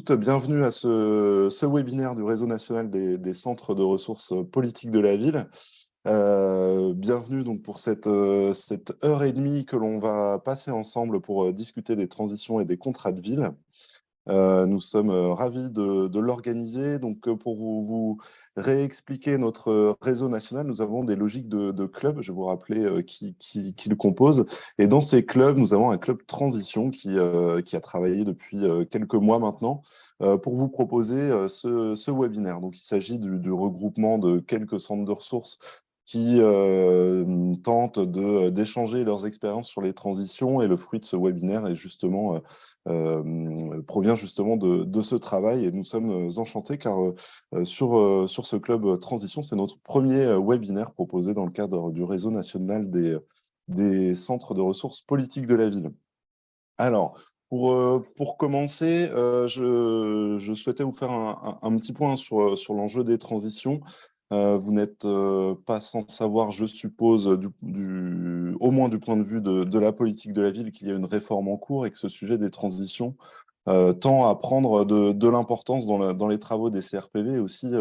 Bienvenue à ce webinaire du Réseau national des centres de ressources politiques de la ville. Bienvenue donc pour cette heure et demie que l'on va passer ensemble pour discuter des transitions et des contrats de ville. Nous sommes ravis de l'organiser. Donc, pour vous réexpliquer notre réseau national, nous avons des logiques de clubs. Je vais vous rappeler qui le compose. Et dans ces clubs, nous avons un club transition qui a travaillé depuis quelques mois maintenant pour vous proposer ce webinaire. Donc, il s'agit du regroupement de quelques centres de ressources qui tentent d'échanger leurs expériences sur les transitions. Et le fruit de ce webinaire est justement provient justement de ce travail, et nous sommes enchantés car sur ce club transition, c'est notre premier webinaire proposé dans le cadre du réseau national des centres de ressources politiques de la ville. Alors, pour commencer, je souhaitais vous faire un petit point sur l'enjeu des transitions. Vous n'êtes pas sans savoir, je suppose, au moins du point de vue de la politique de la ville, qu'il y a une réforme en cours et que ce sujet des transitions tend à prendre de l'importance dans les travaux des CRPV et aussi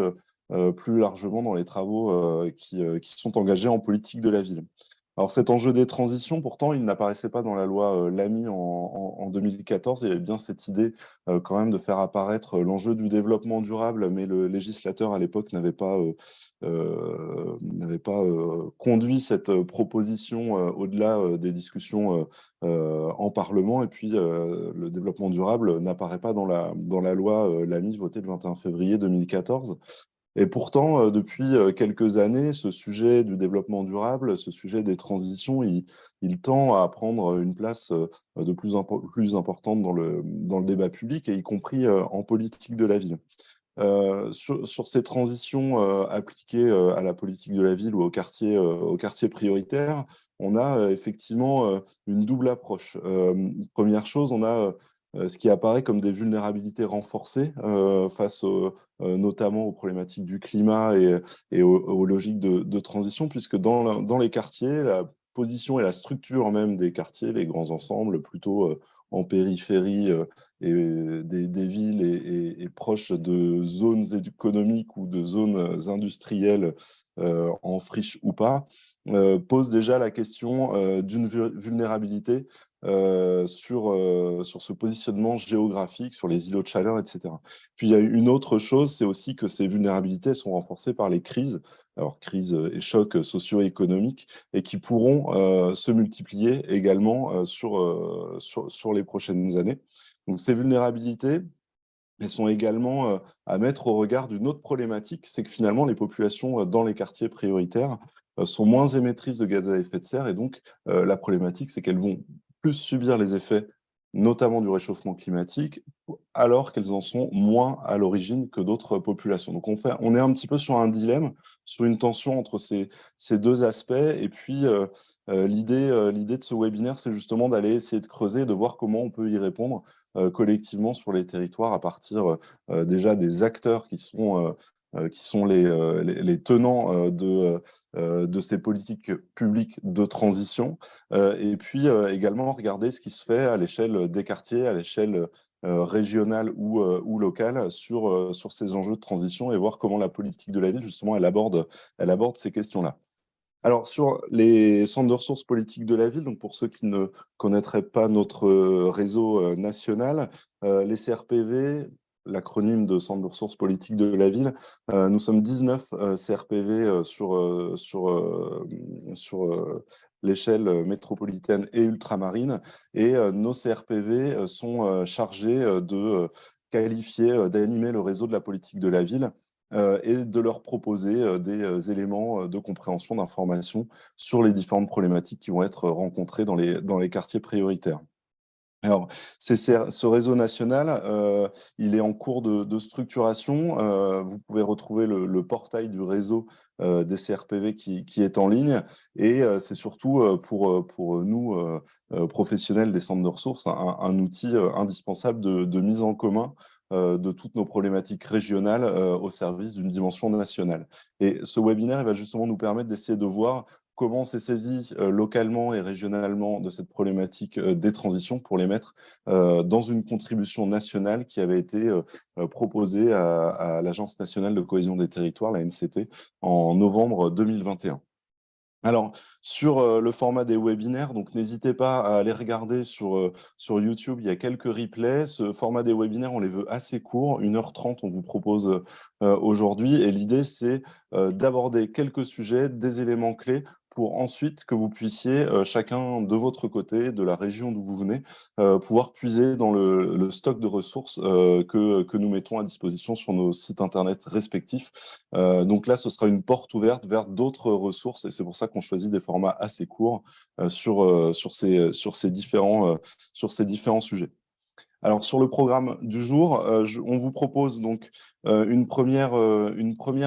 plus largement dans les travaux qui sont engagés en politique de la ville. Alors cet enjeu des transitions, pourtant, il n'apparaissait pas dans la loi Lamy en 2014. Il y avait bien cette idée quand même de faire apparaître l'enjeu du développement durable, mais le législateur à l'époque n'avait pas conduit cette proposition au-delà des discussions en Parlement. Et puis le développement durable n'apparaît pas dans la loi Lamy votée le 21 février 2014. Et pourtant, depuis quelques années, ce sujet du développement durable, ce sujet des transitions, il tend à prendre une place de plus importante dans le débat public, et y compris en politique de la ville. Sur ces transitions appliquées à la politique de la ville ou au quartier prioritaire, on a effectivement une double approche. Première chose, on a ce qui apparaît comme des vulnérabilités renforcées face notamment aux problématiques du climat et aux logiques de transition, puisque dans les quartiers, la position et la structure même des quartiers, les grands ensembles, plutôt en périphérie et des villes et proches de zones économiques ou de zones industrielles en friche ou pas, pose déjà la question d'une vulnérabilité sur ce positionnement géographique, sur les îlots de chaleur, etc. Puis il y a une autre chose, c'est aussi que ces vulnérabilités sont renforcées par les crises, alors crises et chocs socio-économiques, et qui pourront se multiplier également sur les prochaines années. Donc ces vulnérabilités, elles sont également à mettre au regard d'une autre problématique, c'est que finalement les populations dans les quartiers prioritaires sont moins émettrices de gaz à effet de serre, et donc la problématique, c'est qu'elles vont plus subir les effets, notamment du réchauffement climatique, alors qu'elles en sont moins à l'origine que d'autres populations. Donc on est un petit peu sur un dilemme, sur une tension entre ces deux aspects, et puis l'idée de ce webinaire, c'est justement d'aller essayer de creuser, de voir comment on peut y répondre collectivement sur les territoires à partir déjà des acteurs qui sont les tenants de ces politiques publiques de transition, et puis également regarder ce qui se fait à l'échelle des quartiers, à l'échelle régionale ou locale sur ces enjeux de transition, et voir comment la politique de la ville, justement, elle aborde ces questions-là. Alors, sur les centres de ressources politiques de la ville, donc pour ceux qui ne connaîtraient pas notre réseau national, les CRPV, l'acronyme de centres de ressources politiques de la ville, nous sommes 19 CRPV sur l'échelle métropolitaine et ultramarine, et nos CRPV sont chargés de qualifier, d'animer le réseau de la politique de la ville et de leur proposer des éléments de compréhension, d'information sur les différentes problématiques qui vont être rencontrées dans les quartiers prioritaires. Alors, ce réseau national, il est en cours de structuration. Vous pouvez retrouver le portail du réseau des CRPV qui est en ligne, et c'est surtout pour nous, professionnels des centres de ressources, un outil indispensable de mise en commun de toutes nos problématiques régionales au service d'une dimension nationale. Et ce webinaire, il va justement nous permettre d'essayer de voir comment on s'est saisi localement et régionalement de cette problématique des transitions pour les mettre dans une contribution nationale qui avait été proposée à l'Agence nationale de cohésion des territoires, la NCT, en novembre 2021. Alors, sur le format des webinaires, donc n'hésitez pas à aller regarder sur YouTube, il y a quelques replays. Ce format des webinaires, on les veut assez courts, 1h30, on vous propose aujourd'hui. Et l'idée, c'est d'aborder quelques sujets, des éléments clés pour ensuite que vous puissiez, chacun de votre côté, de la région d'où vous venez, pouvoir puiser dans le stock de ressources que nous mettons à disposition sur nos sites internet respectifs. Donc là, ce sera une porte ouverte vers d'autres ressources et c'est pour ça qu'on choisit des formats assez courts sur ces différents sujets. Alors, sur le programme du jour, on vous propose donc une première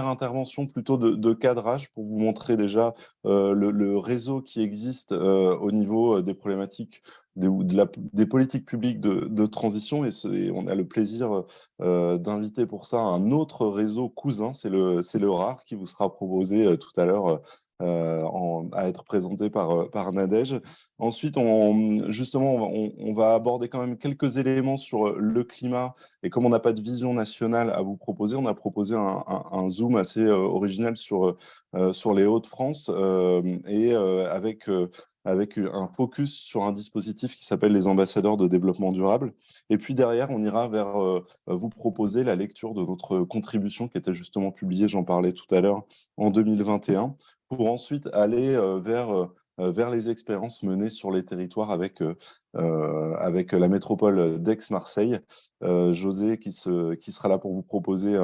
intervention plutôt de cadrage pour vous montrer déjà le réseau qui existe au niveau des problématiques des politiques publiques de transition. Et on a le plaisir d'inviter pour ça un autre réseau cousin, c'est le RAR qui vous sera proposé tout à l'heure à être présenté par Nadège. Ensuite, justement, on va aborder quand même quelques éléments sur le climat. Et comme on n'a pas de vision nationale à vous proposer, on a proposé un zoom assez original sur les Hauts-de-France avec un focus sur un dispositif qui s'appelle les ambassadeurs de développement durable. Et puis derrière, on ira vers vous proposer la lecture de notre contribution qui était justement publiée, j'en parlais tout à l'heure, en 2021, pour ensuite aller vers les expériences menées sur les territoires avec la métropole d'Aix-Marseille. José qui sera là pour vous proposer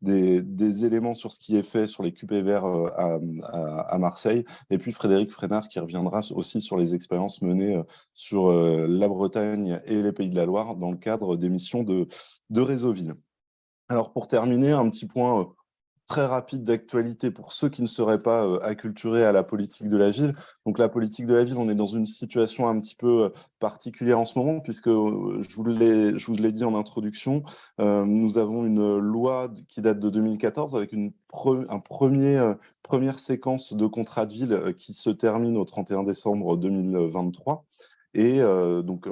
des éléments sur ce qui est fait sur les QPVR à Marseille. Et puis Frédéric Frénard qui reviendra aussi sur les expériences menées sur la Bretagne et les Pays de la Loire dans le cadre des missions de Réseauville. Alors pour terminer, un petit point très rapide d'actualité pour ceux qui ne seraient pas acculturés à la politique de la ville. Donc la politique de la ville, on est dans une situation un petit peu particulière en ce moment, puisque je vous l'ai dit en introduction, nous avons une loi qui date de 2014 avec première séquence de contrat de ville qui se termine au 31 décembre 2023. Et donc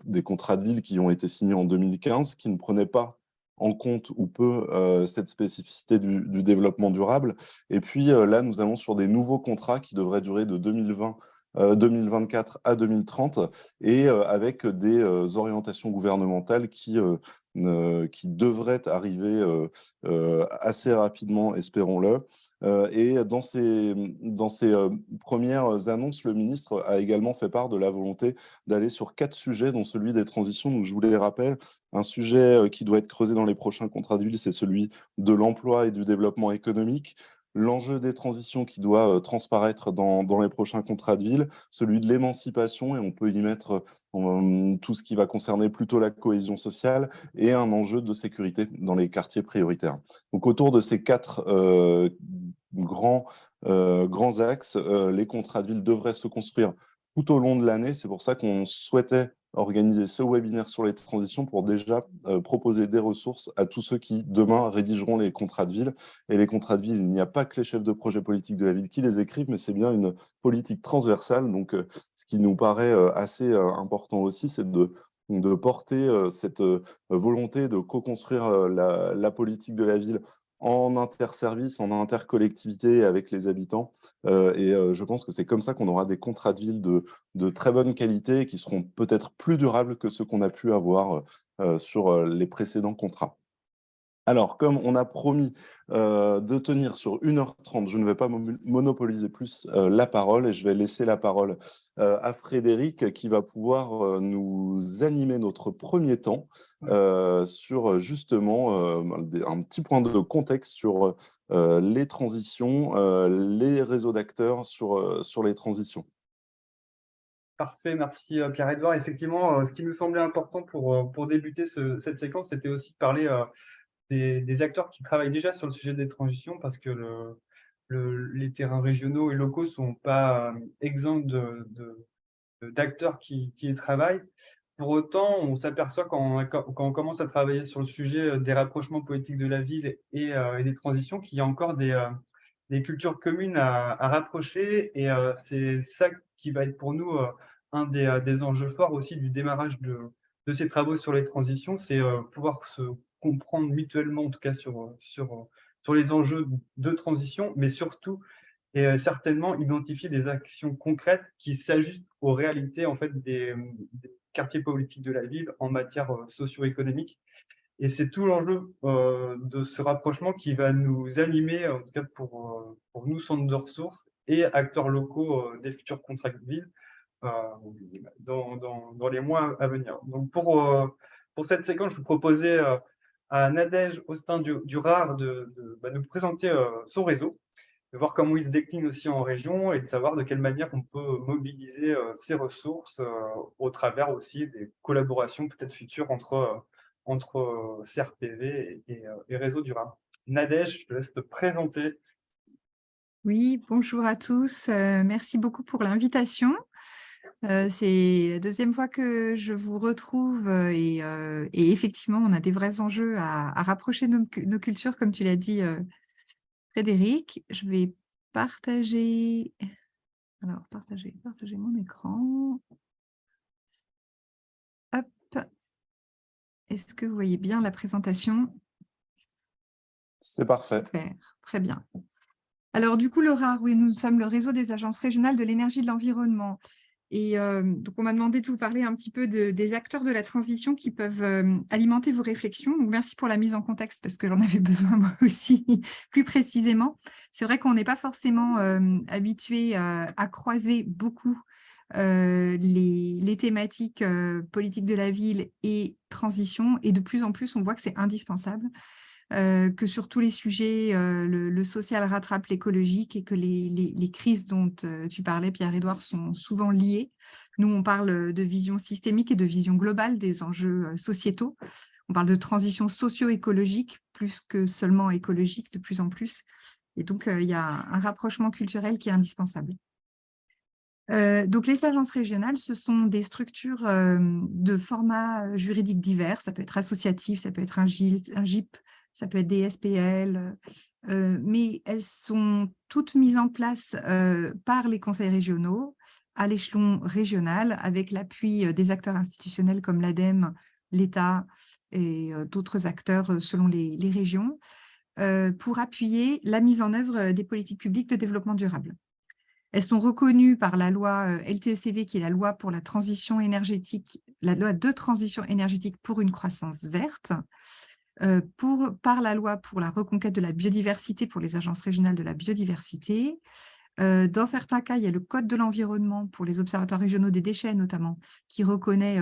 des contrats de ville qui ont été signés en 2015, qui ne prenaient pas en compte ou peu cette spécificité du développement durable. Et puis là, nous allons sur des nouveaux contrats qui devraient durer de 2024 à 2030 et avec des orientations gouvernementales qui devraient arriver assez rapidement, espérons-le. Et dans ces premières annonces, le ministre a également fait part de la volonté d'aller sur 4 sujets, dont celui des transitions. Donc, je vous les rappelle, un sujet qui doit être creusé dans les prochains contrats de ville, c'est celui de l'emploi et du développement économique. L'enjeu des transitions qui doit transparaître dans les prochains contrats de ville, celui de l'émancipation, et on peut y mettre tout ce qui va concerner plutôt la cohésion sociale, et un enjeu de sécurité dans les quartiers prioritaires. Donc autour de ces 4 grands axes, les contrats de ville devraient se construire tout au long de l'année. C'est pour ça qu'on souhaitait organiser ce webinaire sur les transitions pour déjà proposer des ressources à tous ceux qui, demain, rédigeront les contrats de ville. Et les contrats de ville, il n'y a pas que les chefs de projet politique de la ville qui les écrivent, mais c'est bien une politique transversale. Donc, ce qui nous paraît assez important aussi, c'est de porter cette volonté de co-construire la politique de la ville en interservice, en intercollectivité avec les habitants. Et je pense que c'est comme ça qu'on aura des contrats de ville de très bonne qualité qui seront peut-être plus durables que ceux qu'on a pu avoir sur les précédents contrats. Alors, comme on a promis de tenir sur 1h30, je ne vais pas monopoliser plus la parole et je vais laisser la parole à Frédéric qui va pouvoir nous animer notre premier temps sur justement un petit point de contexte sur les transitions, les réseaux d'acteurs sur les transitions. Parfait, merci Pierre-Edouard. Effectivement, ce qui nous semblait important pour débuter cette séquence, c'était aussi de parler des acteurs qui travaillent déjà sur le sujet des transitions, parce que les terrains régionaux et locaux ne sont pas exempts d'acteurs qui y travaillent. Pour autant, on s'aperçoit quand on commence à travailler sur le sujet des rapprochements politiques de la ville et des transitions, qu'il y a encore des des cultures communes à rapprocher. Et c'est ça qui va être pour nous un des enjeux forts aussi du démarrage de ces travaux sur les transitions, c'est pouvoir se comprendre mutuellement, en tout cas sur les enjeux de transition, mais surtout et certainement identifier des actions concrètes qui s'ajustent aux réalités en fait, des quartiers politiques de la ville en matière socio-économique. Et c'est tout l'enjeu de ce rapprochement qui va nous animer, en tout cas pour nous, centres de ressources et acteurs locaux des futurs contrats de ville euh, dans les mois à venir. Donc pour cette séquence, je vous proposais à Nadège Austin-Durard de nous présenter son réseau, de voir comment il se décline aussi en région et de savoir de quelle manière on peut mobiliser ces ressources au travers aussi des collaborations peut-être futures entre CRPV et Réseau Durard. Nadège, je te laisse te présenter. Oui, bonjour à tous. Merci beaucoup pour l'invitation. C'est la deuxième fois que je vous retrouve et effectivement, on a des vrais enjeux à rapprocher nos cultures, comme tu l'as dit, Frédéric. Je vais partager, alors partager mon écran. Hop. Est-ce que vous voyez bien la présentation? C'est parfait. Super, très bien. Alors du coup, le RAR, oui, nous sommes le réseau des agences régionales de l'énergie et de l'environnement. Et donc, on m'a demandé de vous parler un petit peu des acteurs de la transition qui peuvent alimenter vos réflexions. Donc, merci pour la mise en contexte parce que j'en avais besoin moi aussi, plus précisément. C'est vrai qu'on n'est pas forcément habitué à croiser beaucoup les thématiques politiques de la ville et transition. Et de plus en plus, on voit que c'est indispensable. Que sur tous les sujets, le social rattrape l'écologique et que les crises dont tu parlais, Pierre-Édouard, sont souvent liées. Nous, on parle de vision systémique et de vision globale des enjeux sociétaux. On parle de transition socio-écologique plus que seulement écologique de plus en plus. Et donc, il y a un rapprochement culturel qui est indispensable. Donc, les agences régionales, ce sont des structures de formats juridiques divers. Ça peut être associatif, ça peut être un GIP, ça peut être des SPL, mais elles sont toutes mises en place par les conseils régionaux à l'échelon régional avec l'appui des acteurs institutionnels comme l'ADEME, l'État et d'autres acteurs selon les régions pour appuyer la mise en œuvre des politiques publiques de développement durable. Elles sont reconnues par la loi LTECV, qui est la loi pour la transition énergétique, la loi de transition énergétique pour une croissance verte, par la loi pour la reconquête de la biodiversité pour les agences régionales de la biodiversité. Dans certains cas, il y a le code de l'environnement pour les observatoires régionaux des déchets, notamment, qui reconnaît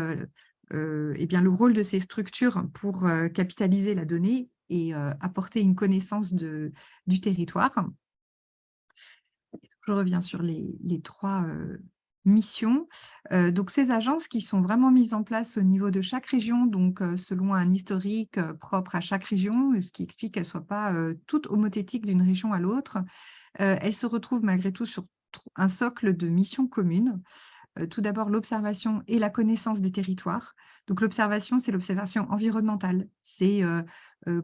eh bien, le rôle de ces structures pour capitaliser la donnée et apporter une connaissance du territoire. Je reviens sur les trois missions. Donc, ces agences qui sont vraiment mises en place au niveau de chaque région, donc selon un historique propre à chaque région, ce qui explique qu'elles ne soient pas toutes homothétiques d'une région à l'autre. Elles se retrouvent malgré tout sur un socle de missions communes. Tout d'abord, l'observation et la connaissance des territoires. Donc, l'observation, c'est l'observation environnementale. C'est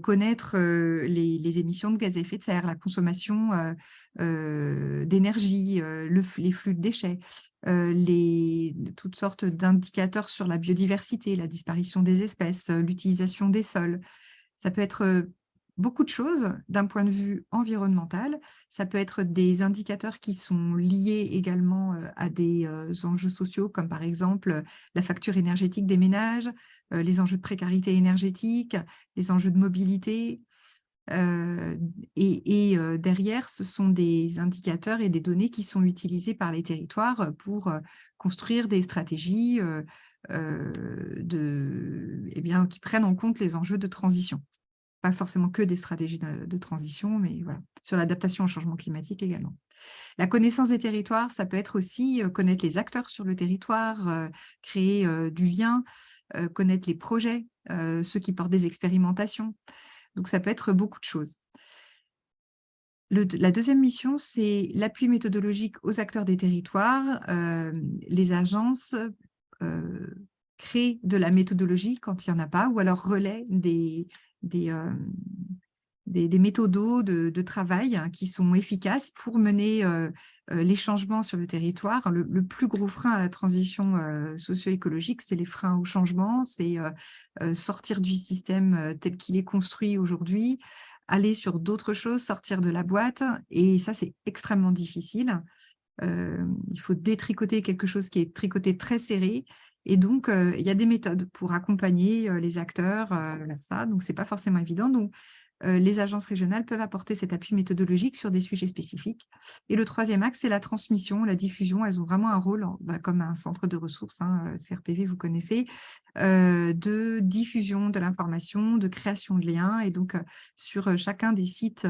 connaître les émissions de gaz à effet de serre, la consommation d'énergie, les flux de déchets, toutes sortes d'indicateurs sur la biodiversité, la disparition des espèces, l'utilisation des sols. Ça peut être beaucoup de choses d'un point de vue environnemental. Ça peut être des indicateurs qui sont liés également à des enjeux sociaux, comme par exemple la facture énergétique des ménages, les enjeux de précarité énergétique, les enjeux de mobilité. Derrière, ce sont des indicateurs et des données qui sont utilisés par les territoires pour construire des stratégies qui prennent en compte les enjeux de transition. Pas forcément que des stratégies de transition, mais voilà, sur l'adaptation au changement climatique également. La connaissance des territoires, ça peut être aussi connaître les acteurs sur le territoire, créer du lien, connaître les projets, ceux qui portent des expérimentations. Donc, ça peut être beaucoup de choses. La deuxième mission, c'est l'appui méthodologique aux acteurs des territoires. Les agences créent de la méthodologie quand il n'y en a pas, ou alors relaient des des méthodos de travail qui sont efficaces pour mener les changements sur le territoire. Le plus gros frein à la transition socio-écologique, c'est les freins au changement, c'est sortir du système tel qu'il est construit aujourd'hui, aller sur d'autres choses, sortir de la boîte. Et ça, c'est extrêmement difficile. Il faut détricoter quelque chose qui est tricoté très serré. Et donc, il y a des méthodes pour accompagner les acteurs vers ça. Donc, ce n'est pas forcément évident. Donc, les agences régionales peuvent apporter cet appui méthodologique sur des sujets spécifiques. Et le troisième axe, c'est la transmission, la diffusion. Elles ont vraiment un rôle, comme un centre de ressources, CRPV, vous connaissez, de diffusion de l'information, de création de liens. Et donc, sur chacun des sites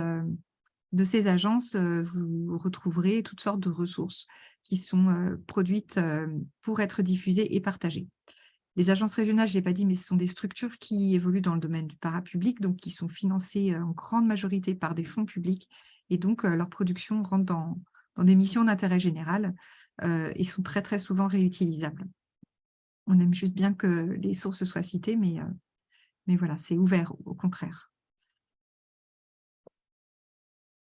de ces agences, vous retrouverez toutes sortes de ressources qui sont produites pour être diffusées et partagées. Les agences régionales, je ne l'ai pas dit, mais ce sont des structures qui évoluent dans le domaine du parapublic, donc qui sont financées en grande majorité par des fonds publics. Et donc, leur production rentre dans des missions d'intérêt général et sont très, très souvent réutilisables. On aime juste bien que les sources soient citées, mais voilà, c'est ouvert, au contraire.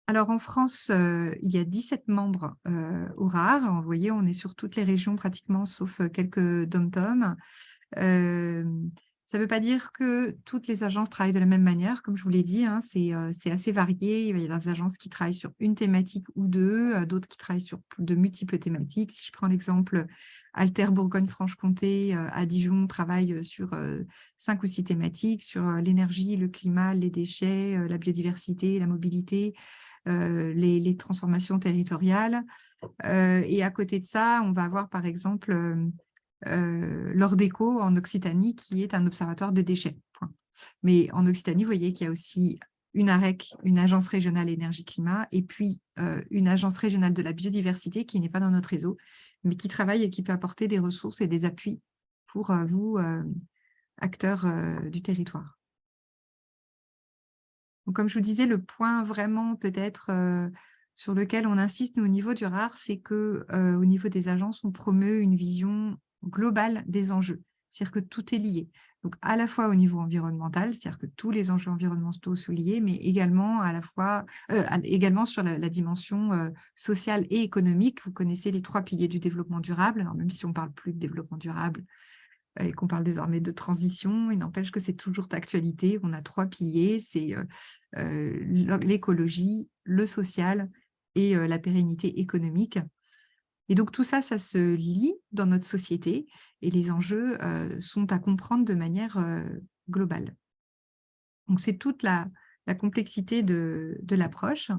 Alors, en France, il y a 17 membres au RAR. Vous voyez, on est sur toutes les régions pratiquement, sauf quelques DOM-TOM. Ça ne veut pas dire que toutes les agences travaillent de la même manière. Comme je vous l'ai dit, c'est assez varié. Il y a des agences qui travaillent sur une thématique ou deux, d'autres qui travaillent sur de multiples thématiques. Si je prends l'exemple Alter Bourgogne-Franche-Comté, à Dijon, travaille sur 5 ou 6 thématiques, sur l'énergie, le climat, les déchets, la biodiversité, la mobilité, les transformations territoriales. Et à côté de ça, on va avoir par exemple l'Ordeco en Occitanie, qui est un observatoire des déchets. Point. Mais en Occitanie, vous voyez qu'il y a aussi une AREC, une agence régionale énergie-climat, et puis une agence régionale de la biodiversité qui n'est pas dans notre réseau, mais qui travaille et qui peut apporter des ressources et des appuis pour vous, acteurs du territoire. Donc, comme je vous disais, le point vraiment peut-être sur lequel on insiste nous, au niveau du RAR, c'est qu'au niveau des agences, on promeut une vision globale des enjeux. C'est-à-dire que tout est lié. Donc, à la fois au niveau environnemental, c'est-à-dire que tous les enjeux environnementaux sont liés, mais également, également sur la dimension sociale et économique. Vous connaissez les 3 piliers du développement durable. Alors, même si on ne parle plus de développement durable, et qu'on parle désormais de transition, il n'empêche que c'est toujours d'actualité. On a 3 piliers, c'est l'écologie, le social et la pérennité économique. Et donc tout ça, ça se lie dans notre société et les enjeux sont à comprendre de manière globale. Donc c'est toute la complexité de l'approche.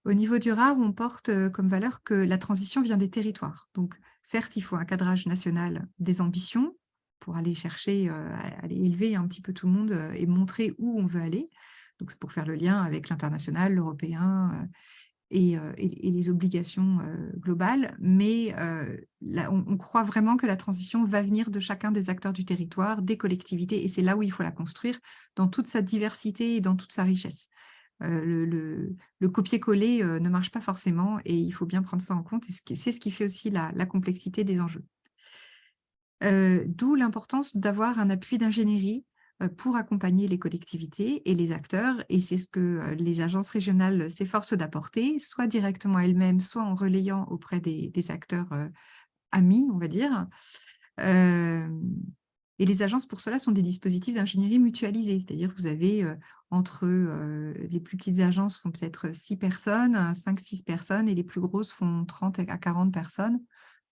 Au niveau du RAR, on porte comme valeur que la transition vient des territoires. Donc, certes, il faut un cadrage national des ambitions pour aller chercher, aller élever un petit peu tout le monde et montrer où on veut aller. Donc, c'est pour faire le lien avec l'international, l'européen et les obligations globales. Mais là, on croit vraiment que la transition va venir de chacun des acteurs du territoire, des collectivités, et c'est là où il faut la construire, dans toute sa diversité et dans toute sa richesse. Le copier-coller ne marche pas forcément et il faut bien prendre ça en compte. Et c'est ce qui fait aussi la complexité des enjeux. D'où l'importance d'avoir un appui d'ingénierie pour accompagner les collectivités et les acteurs. Et c'est ce que les agences régionales s'efforcent d'apporter, soit directement elles-mêmes, soit en relayant auprès des acteurs amis, on va dire. Et les agences, pour cela, sont des dispositifs d'ingénierie mutualisés. C'est-à-dire que vous avez entre les plus petites agences font peut-être 6 personnes, 5-6 personnes, et les plus grosses font 30 à 40 personnes,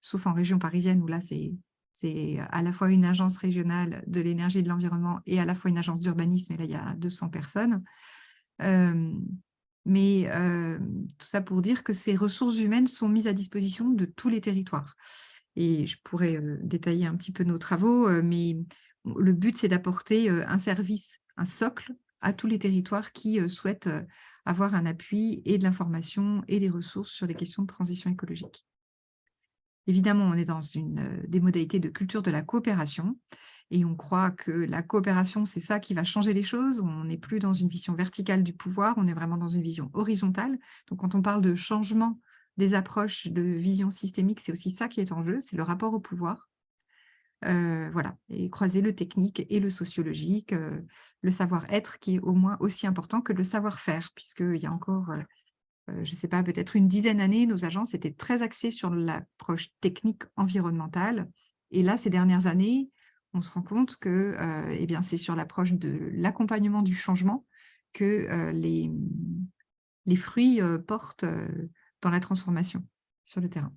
sauf en région parisienne où là, c'est à la fois une agence régionale de l'énergie et de l'environnement et à la fois une agence d'urbanisme, et là, il y a 200 personnes. Mais tout ça pour dire que ces ressources humaines sont mises à disposition de tous les territoires. Et je pourrais détailler un petit peu nos travaux, mais le but, c'est d'apporter un service, un socle à tous les territoires qui souhaitent avoir un appui et de l'information et des ressources sur les questions de transition écologique. Évidemment, on est dans des modalités de culture de la coopération et on croit que la coopération, c'est ça qui va changer les choses. On n'est plus dans une vision verticale du pouvoir, on est vraiment dans une vision horizontale. Donc, quand on parle de changement des approches de vision systémique, c'est aussi ça qui est en jeu, c'est le rapport au pouvoir. Voilà, et croiser le technique et le sociologique, le savoir-être qui est au moins aussi important que le savoir-faire, puisqu'il y a encore, je ne sais pas, peut-être une dizaine d'années, nos agences étaient très axées sur l'approche technique environnementale. Et là, ces dernières années, on se rend compte que eh bien, c'est sur l'approche de l'accompagnement du changement que les fruits portent dans la transformation sur le terrain.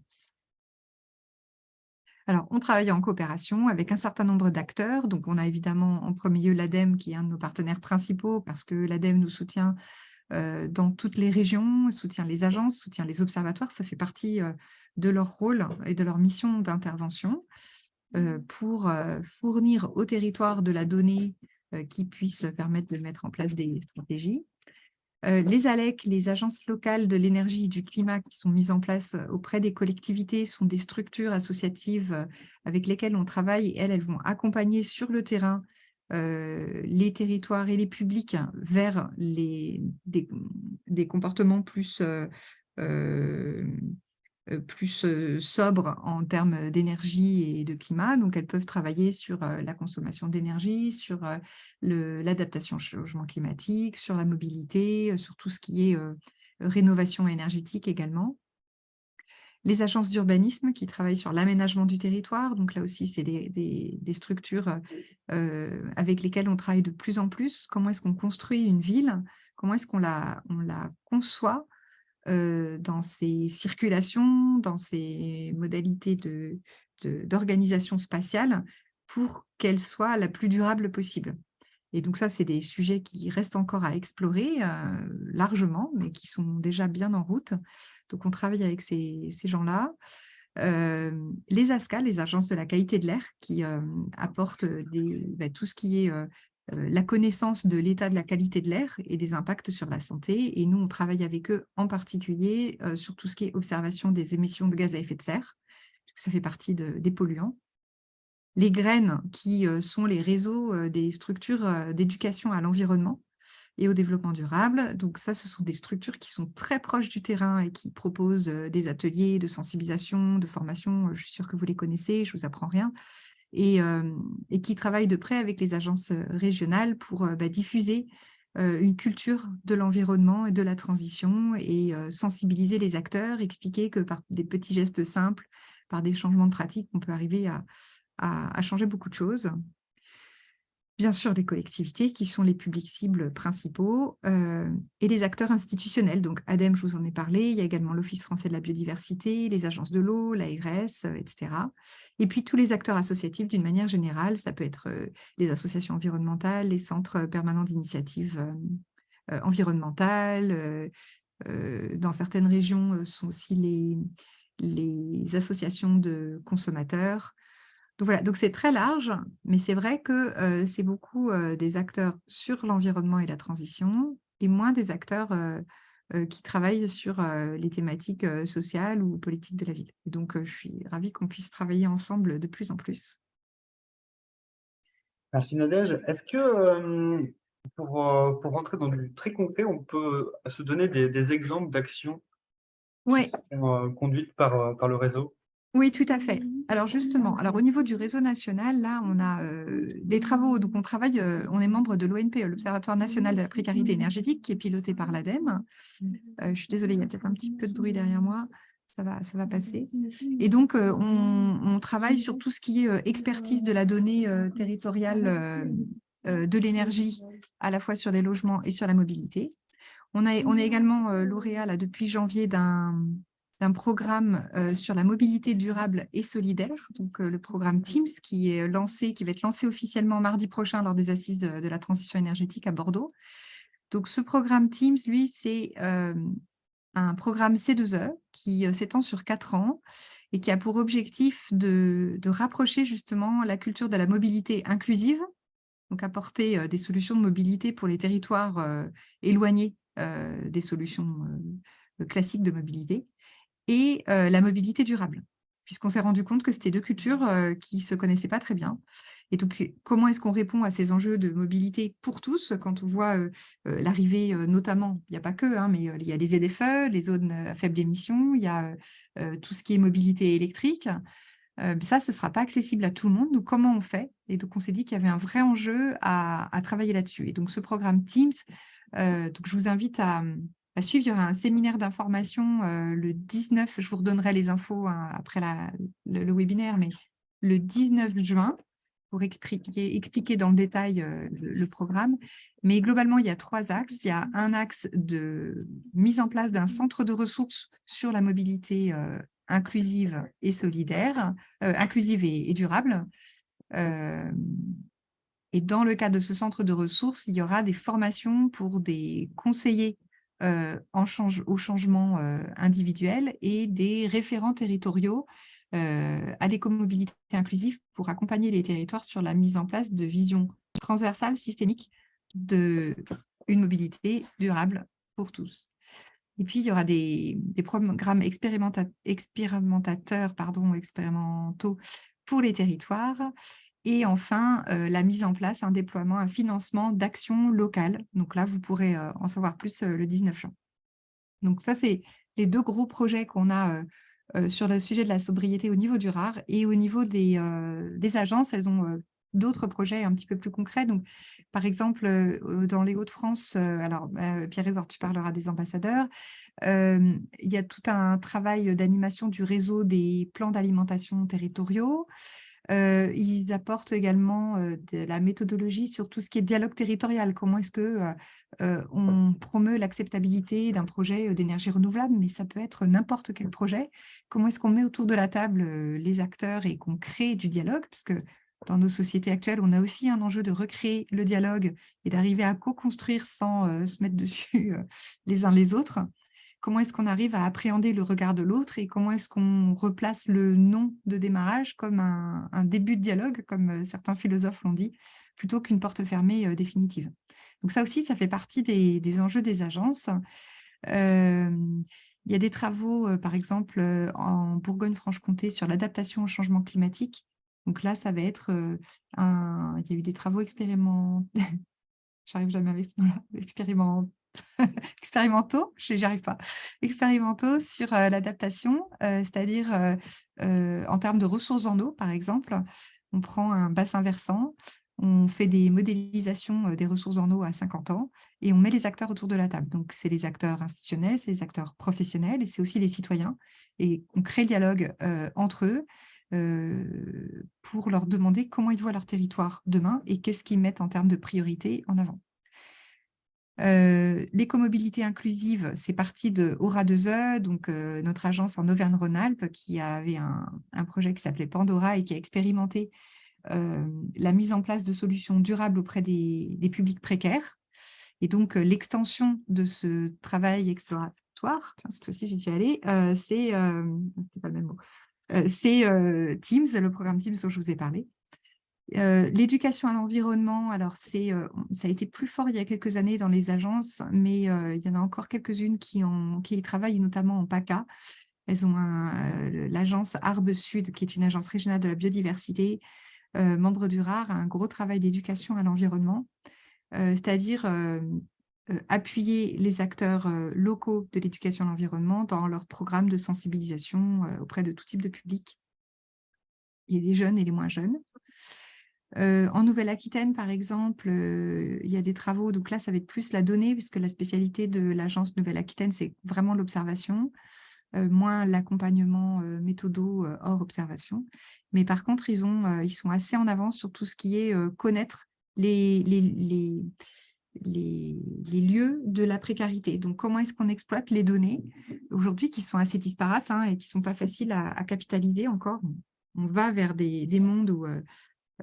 Alors, on travaille en coopération avec un certain nombre d'acteurs. Donc, on a évidemment en premier lieu l'ADEME, qui est un de nos partenaires principaux, parce que l'ADEME nous soutient dans toutes les régions, soutient les agences, soutient les observatoires. Ça fait partie de leur rôle et de leur mission d'intervention pour fournir au territoire de la donnée qui puisse permettre de mettre en place des stratégies. Les ALEC, les agences locales de l'énergie et du climat qui sont mises en place auprès des collectivités, sont des structures associatives avec lesquelles on travaille. Et elles vont accompagner sur le terrain les territoires et les publics vers des comportements plus sobres en termes d'énergie et de climat. Donc, elles peuvent travailler sur la consommation d'énergie, sur l'adaptation au changement climatique, sur la mobilité, sur tout ce qui est rénovation énergétique également. Les agences d'urbanisme qui travaillent sur l'aménagement du territoire. Donc, là aussi, c'est des structures avec lesquelles on travaille de plus en plus. Comment est-ce qu'on construit une ville? Comment est-ce qu'on la conçoit dans ses circulations, dans ses modalités d'organisation spatiale pour qu'elle soit la plus durable possible. Et donc ça, c'est des sujets qui restent encore à explorer largement, mais qui sont déjà bien en route. Donc, on travaille avec ces gens-là. Les ASCA, les agences de la qualité de l'air, qui apportent tout ce qui est la connaissance de l'état de la qualité de l'air et des impacts sur la santé. Et nous, on travaille avec eux en particulier sur tout ce qui est observation des émissions de gaz à effet de serre, parce que ça fait partie des polluants. Les graines, qui sont les réseaux des structures d'éducation à l'environnement et au développement durable. Donc ça, ce sont des structures qui sont très proches du terrain et qui proposent des ateliers de sensibilisation, de formation. Je suis sûre que vous les connaissez, je ne vous apprends rien. Et qui travaillent de près avec les agences régionales pour diffuser une culture de l'environnement et de la transition et sensibiliser les acteurs, expliquer que par des petits gestes simples, par des changements de pratique, on peut arriver à changer beaucoup de choses. Bien sûr, les collectivités qui sont les publics cibles principaux et les acteurs institutionnels. Donc, ADEME, je vous en ai parlé. Il y a également l'Office français de la biodiversité, les agences de l'eau, l'ARS, etc. Et puis, tous les acteurs associatifs d'une manière générale. Ça peut être les associations environnementales, les centres permanents d'initiatives environnementales. Dans certaines régions, sont aussi les associations de consommateurs. Donc voilà, donc c'est très large, mais c'est vrai que c'est beaucoup des acteurs sur l'environnement et la transition et moins des acteurs qui travaillent sur les thématiques sociales ou politiques de la ville. Et donc, je suis ravie qu'on puisse travailler ensemble de plus en plus. Merci Nadège. Est-ce que pour rentrer dans du très concret, on peut se donner des exemples d'actions qui Oui, sont conduites par le réseau? oui, tout à fait. Alors justement, au niveau du réseau national, là, on a des travaux. Donc, on travaille, on est membre de l'ONPE, l'Observatoire national de la précarité énergétique, qui est piloté par l'ADEME. Je suis désolée, il y a peut-être un petit peu de bruit derrière moi. Ça va passer. Et donc, on travaille sur tout ce qui est expertise de la donnée territoriale de l'énergie, à la fois sur les logements et sur la mobilité. On est également lauréat là, depuis janvier d'un programme sur la mobilité durable et solidaire, donc le programme TEAMS qui va être lancé officiellement mardi prochain lors des assises de la transition énergétique à Bordeaux. Donc ce programme TEAMS, lui, c'est un programme C2E qui s'étend sur 4 ans et qui a pour objectif de rapprocher justement la culture de la mobilité inclusive, donc apporter des solutions de mobilité pour les territoires éloignés des solutions classiques de mobilité, et la mobilité durable, puisqu'on s'est rendu compte que c'était deux cultures qui ne se connaissaient pas très bien. Et donc, comment est-ce qu'on répond à ces enjeux de mobilité pour tous quand on voit l'arrivée, notamment, il n'y a pas que, hein, mais il y a les ZFE, les zones à faible émission, il y a tout ce qui est mobilité électrique. Ça, ce ne sera pas accessible à tout le monde. Donc, comment on fait? Et donc, on s'est dit qu'il y avait un vrai enjeu à travailler là-dessus. Et donc, ce programme Teams, donc je vous invite à suivre. Il y aura un séminaire d'information le 19, je vous redonnerai les infos après le webinaire, mais le 19 juin, pour expliquer dans le détail le programme. Mais globalement, il y a 3 axes. Il y a un axe de mise en place d'un centre de ressources sur la mobilité inclusive et solidaire, inclusive et durable. Et dans le cadre de ce centre de ressources, il y aura des formations pour des conseillers au changement individuel et des référents territoriaux à l'écomobilité inclusive pour accompagner les territoires sur la mise en place de visions transversales, systémiques, d'une mobilité durable pour tous. Et puis, il y aura des programmes expérimentaux pour les territoires. Et enfin, la mise en place, un déploiement, un financement d'actions locales. Donc là, vous pourrez en savoir plus le 19 juin. Donc ça, c'est les 2 gros projets qu'on a sur le sujet de la sobriété au niveau du RAR. Et au niveau des agences, elles ont d'autres projets un petit peu plus concrets. Donc, par exemple, dans les Hauts-de-France, Pierre-Édouard, tu parleras des ambassadeurs. Il y a tout un travail d'animation du réseau des plans d'alimentation territoriaux. Ils apportent également de la méthodologie sur tout ce qui est dialogue territorial. Comment est-ce qu'on promeut l'acceptabilité d'un projet d'énergie renouvelable, mais ça peut être n'importe quel projet. Comment est-ce qu'on met autour de la table les acteurs et qu'on crée du dialogue, parce que dans nos sociétés actuelles, on a aussi un enjeu de recréer le dialogue et d'arriver à co-construire sans se mettre dessus les uns les autres. Comment est-ce qu'on arrive à appréhender le regard de l'autre et comment est-ce qu'on replace le non de démarrage comme un début de dialogue, comme certains philosophes l'ont dit, plutôt qu'une porte fermée définitive. Donc ça aussi, ça fait partie des enjeux des agences. Il y a des travaux, par exemple, en Bourgogne-Franche-Comté sur l'adaptation au changement climatique. Donc là, ça va être il y a eu des travaux j'arrive jamais avec ce mot-là, expérimentaux, j'y arrive pas, expérimentaux sur l'adaptation, c'est-à-dire en termes de ressources en eau, par exemple, on prend un bassin versant, on fait des modélisations des ressources en eau à 50 ans et on met les acteurs autour de la table. Donc, c'est les acteurs institutionnels, c'est les acteurs professionnels et c'est aussi les citoyens. Et on crée le dialogue entre eux pour leur demander comment ils voient leur territoire demain et qu'est-ce qu'ils mettent en termes de priorité en avant. L'écomobilité inclusive, c'est parti de Aura2E, donc notre agence en Auvergne-Rhône-Alpes qui avait un projet qui s'appelait Pandora et qui a expérimenté la mise en place de solutions durables auprès des publics précaires. Et donc, l'extension de ce travail exploratoire, tiens, cette fois-ci, j'y suis allée, c'est pas le même mot, c'est Teams, le programme Teams dont je vous ai parlé. L'éducation à l'environnement, alors ça a été plus fort il y a quelques années dans les agences, mais il y en a encore quelques-unes qui y travaillent, notamment en PACA. Elles ont l'agence Arbre Sud, qui est une agence régionale de la biodiversité, membre du RAR, a un gros travail d'éducation à l'environnement, c'est-à-dire appuyer les acteurs locaux de l'éducation à l'environnement dans leur programme de sensibilisation auprès de tout type de public, et les jeunes et les moins jeunes. En Nouvelle-Aquitaine, par exemple, il y a des travaux, donc là, ça va être plus la donnée, puisque la spécialité de l'agence Nouvelle-Aquitaine, c'est vraiment l'observation, moins l'accompagnement méthodo hors observation. Mais par contre, ils sont assez en avance sur tout ce qui est connaître les lieux de la précarité. Donc, comment est-ce qu'on exploite les données aujourd'hui qui sont assez disparates et qui ne sont pas faciles à capitaliser encore. On va vers des mondes où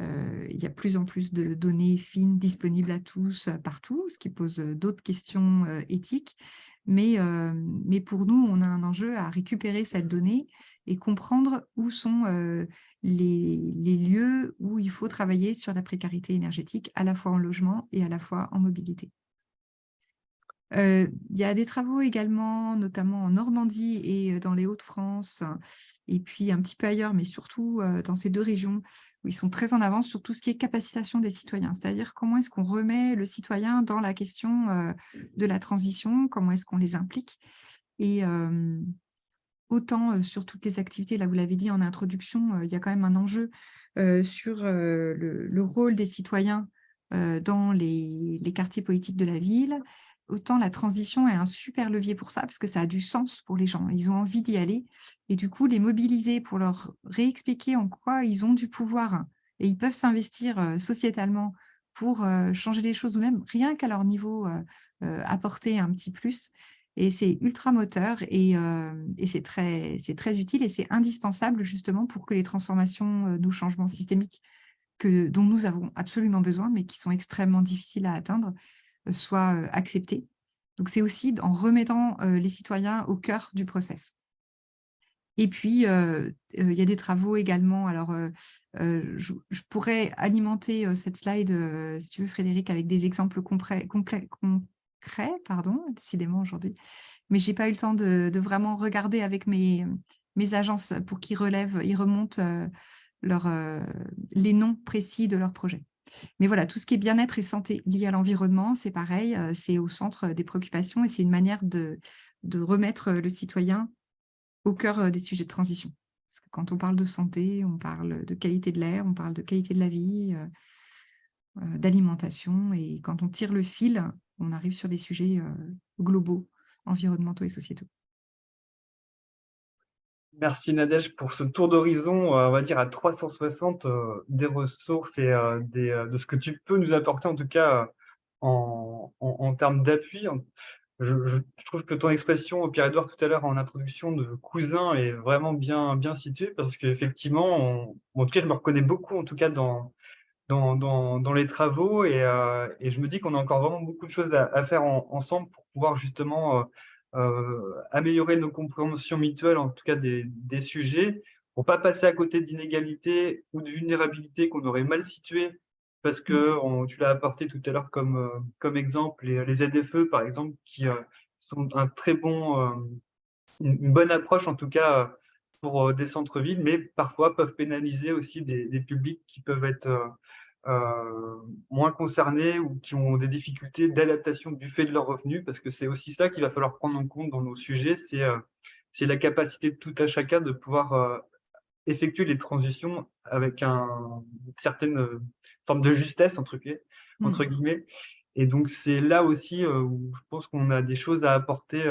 il y a plus en plus de données fines disponibles à tous, partout, ce qui pose d'autres questions éthiques. Mais pour nous, on a un enjeu à récupérer cette donnée et comprendre où sont les lieux où il faut travailler sur la précarité énergétique, à la fois en logement et à la fois en mobilité. Il y a des travaux également, notamment en Normandie et dans les Hauts-de-France, et puis un petit peu ailleurs, mais surtout dans ces 2 régions, où ils sont très en avance sur tout ce qui est capacitation des citoyens. C'est-à-dire comment est-ce qu'on remet le citoyen dans la question de la transition, comment est-ce qu'on les implique. Et autant sur toutes les activités. Là, vous l'avez dit en introduction, il y a quand même un enjeu sur le rôle des citoyens dans les quartiers politiques de la ville. Autant la transition est un super levier pour ça, parce que ça a du sens pour les gens. Ils ont envie d'y aller. Et du coup, les mobiliser pour leur réexpliquer en quoi ils ont du pouvoir et ils peuvent s'investir sociétalement pour changer les choses, ou même rien qu'à leur niveau apporter un petit plus. Et c'est ultra moteur et c'est très utile et c'est indispensable justement pour que les transformations, nos changements systémiques dont nous avons absolument besoin, mais qui sont extrêmement difficiles à atteindre, soient acceptés. Donc, c'est aussi en remettant les citoyens au cœur du process. Et puis, il y a des travaux également. Alors, je pourrais alimenter cette slide, si tu veux, Frédéric, avec des exemples concrets, pardon, décidément aujourd'hui. Mais je n'ai pas eu le temps de vraiment regarder avec mes agences pour qu'ils remontent les noms précis de leurs projets. Mais voilà, tout ce qui est bien-être et santé lié à l'environnement, c'est pareil, c'est au centre des préoccupations et c'est une manière de remettre le citoyen au cœur des sujets de transition. Parce que quand on parle de santé, on parle de qualité de l'air, on parle de qualité de la vie, d'alimentation. Et quand on tire le fil, on arrive sur des sujets globaux, environnementaux et sociétaux. Merci Nadège pour ce tour d'horizon, on va dire à 360 des ressources et de ce que tu peux nous apporter en tout cas en termes d'appui. Je trouve que ton expression, Pierre-Edouard, tout à l'heure en introduction de cousin est vraiment bien située parce qu'effectivement, en tout cas, je me reconnais beaucoup en tout cas dans les travaux et je me dis qu'on a encore vraiment beaucoup de choses à faire ensemble pour pouvoir justement améliorer nos compréhensions mutuelles, en tout cas des sujets, pour pas passer à côté d'inégalités ou de vulnérabilités qu'on aurait mal situées, parce que tu l'as apporté tout à l'heure comme exemple, les ZFE par exemple, qui sont un très une bonne approche en tout cas pour des centres-villes, mais parfois peuvent pénaliser aussi des publics qui peuvent être moins concernés ou qui ont des difficultés d'adaptation du fait de leurs revenus, parce que c'est aussi ça qu'il va falloir prendre en compte dans nos sujets, c'est la capacité de tout à chacun de pouvoir effectuer les transitions avec une certaine forme de justesse, entre guillemets. Et donc, c'est là aussi où je pense qu'on a des choses à apporter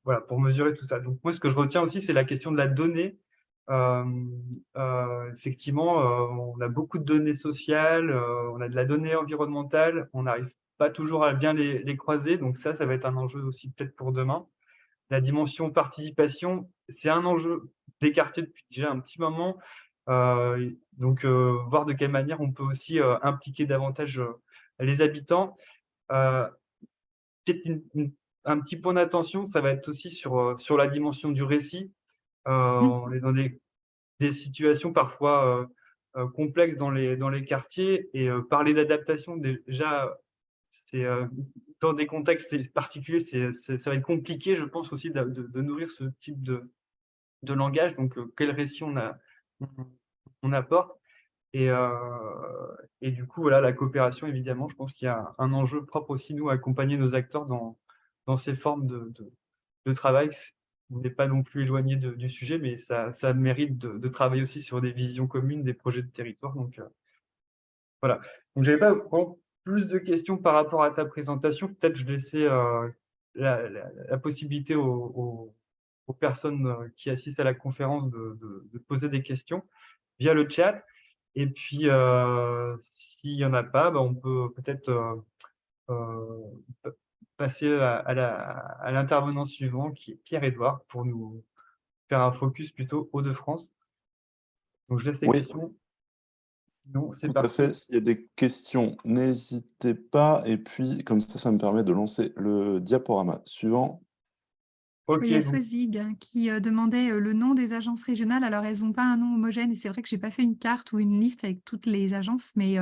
voilà, pour mesurer tout ça. Donc, moi, ce que je retiens aussi, c'est la question de la donnée. Effectivement, on a beaucoup de données sociales, on a de la donnée environnementale, on n'arrive pas toujours à bien les croiser, donc ça va être un enjeu aussi peut-être pour demain. La dimension participation, c'est un enjeu des quartiers depuis déjà un petit moment, donc voir de quelle manière on peut aussi impliquer davantage les habitants. Peut-être un petit point d'attention, ça va être aussi sur la dimension du récit. On est dans des situations parfois complexes dans les quartiers et parler d'adaptation, déjà, c'est dans des contextes particuliers, ça va être compliqué, je pense aussi, de nourrir ce type de langage. Donc, quel récit on apporte et du coup, voilà, la coopération, évidemment, je pense qu'il y a un enjeu propre aussi, nous, à accompagner nos acteurs dans ces formes de travail. On n'est pas non plus éloigné du sujet, mais ça mérite de travailler aussi sur des visions communes, des projets de territoire. Donc, voilà. Donc, je n'avais pas vraiment plus de questions par rapport à ta présentation. Peut-être je vais laisser la possibilité aux personnes qui assistent à la conférence de poser des questions via le chat. Et puis, s'il n'y en a pas, on peut peut-être passer à l'intervenant suivant, qui est Pierre-Edouard, pour nous faire un focus plutôt Hauts-de-France. Donc, je laisse les questions. Non, c'est Tout à parti. fait. S'il y a des questions, n'hésitez pas. Et puis, comme ça me permet de lancer le diaporama suivant. Il y a Swazig qui demandait le nom des agences régionales. Alors, elles n'ont pas un nom homogène et c'est vrai que je n'ai pas fait une carte ou une liste avec toutes les agences, mais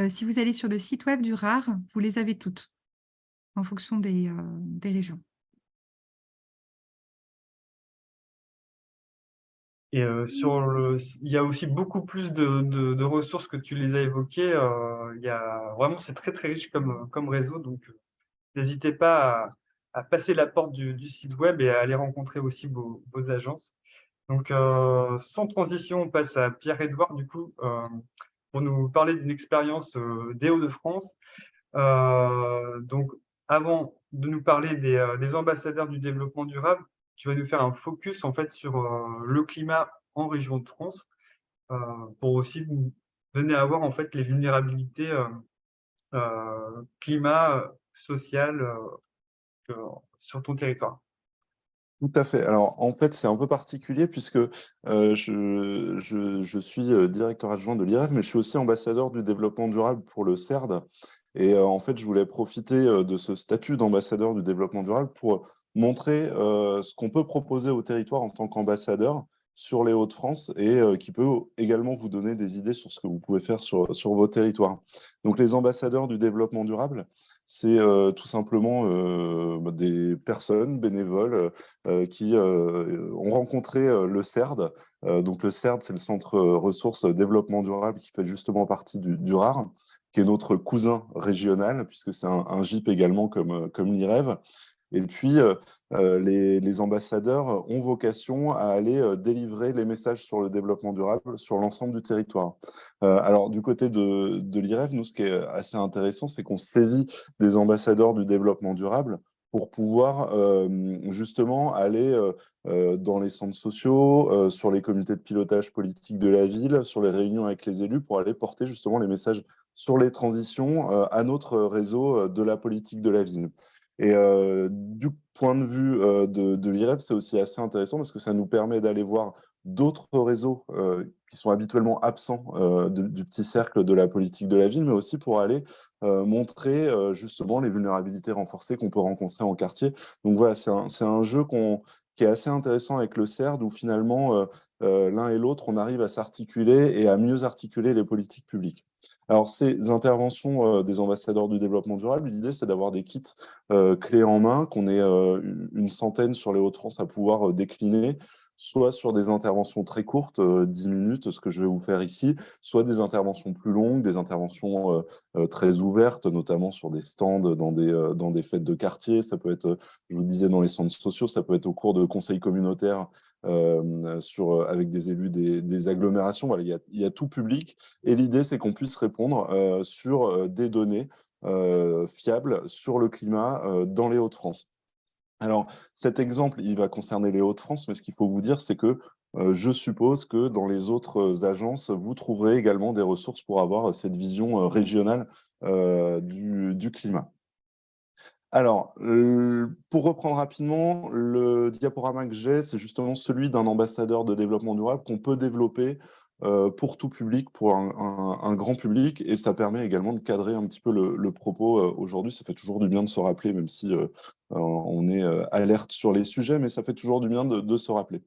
si vous allez sur le site web du RAR, vous les avez toutes en fonction des régions. Et il y a aussi beaucoup plus de ressources que tu les as évoquées. Vraiment, c'est très, très riche comme réseau. Donc, n'hésitez pas à passer la porte du site web et à aller rencontrer aussi vos agences. Donc, sans transition, on passe à Pierre-Edouard, du coup, pour nous parler d'une expérience des Hauts-de-France. Donc, avant de nous parler des ambassadeurs du développement durable, tu vas nous faire un focus en fait sur le climat en région de France, euh, pour aussi nous donner à voir en fait les vulnérabilités climat, social que- sur ton territoire. Tout à fait. Alors, en fait, c'est un peu particulier puisque je suis directeur adjoint de l'IREF, mais je suis aussi ambassadeur du développement durable pour le CERD. Et en fait, je voulais profiter de ce statut d'ambassadeur du développement durable pour montrer ce qu'on peut proposer au territoire en tant qu'ambassadeur sur les Hauts-de-France et qui peut également vous donner des idées sur ce que vous pouvez faire sur vos territoires. Donc, les ambassadeurs du développement durable, c'est tout simplement des personnes bénévoles qui ont rencontré le CERD. Donc le CERD, c'est le Centre Ressources Développement Durable qui fait justement partie du RAR, qui est notre cousin régional, puisque c'est un GIP également comme l'IREV. Et puis, les ambassadeurs ont vocation à aller délivrer les messages sur le développement durable sur l'ensemble du territoire. Alors, du côté de l'IREV, nous, ce qui est assez intéressant, c'est qu'on saisit des ambassadeurs du développement durable pour pouvoir justement aller dans les centres sociaux, sur les comités de pilotage politique de la ville, sur les réunions avec les élus, pour aller porter justement les messages sur les transitions à notre réseau de la politique de la ville. Et du point de vue de l'IREP, c'est aussi assez intéressant parce que ça nous permet d'aller voir d'autres réseaux qui sont habituellement absents du petit cercle de la politique de la ville, mais aussi pour aller montrer justement les vulnérabilités renforcées qu'on peut rencontrer en quartier. Donc voilà, c'est un jeu qui est assez intéressant avec le CERD où finalement l'un et l'autre, on arrive à s'articuler et à mieux articuler les politiques publiques. Alors, ces interventions des ambassadeurs du développement durable, l'idée, c'est d'avoir des kits clés en main, qu'on ait une centaine sur les Hauts-de-France à pouvoir décliner, soit sur des interventions très courtes, 10 minutes, ce que je vais vous faire ici, soit des interventions plus longues, des interventions très ouvertes, notamment sur des stands dans des fêtes de quartier. Ça peut être, je vous le disais, dans les centres sociaux, ça peut être au cours de conseils communautaires avec des élus des agglomérations. Voilà, il y a tout public. Et l'idée, c'est qu'on puisse répondre sur des données fiables sur le climat dans les Hauts-de-France. Alors, cet exemple, il va concerner les Hauts-de-France, mais ce qu'il faut vous dire, c'est que je suppose que dans les autres agences, vous trouverez également des ressources pour avoir cette vision régionale du climat. Alors, pour reprendre rapidement, le diaporama que j'ai, c'est justement celui d'un ambassadeur de développement durable qu'on peut développer pour tout public, pour un grand public, et ça permet également de cadrer un petit peu le propos. Aujourd'hui, ça fait toujours du bien de se rappeler, même si on est alerte sur les sujets, mais ça fait toujours du bien de se rappeler.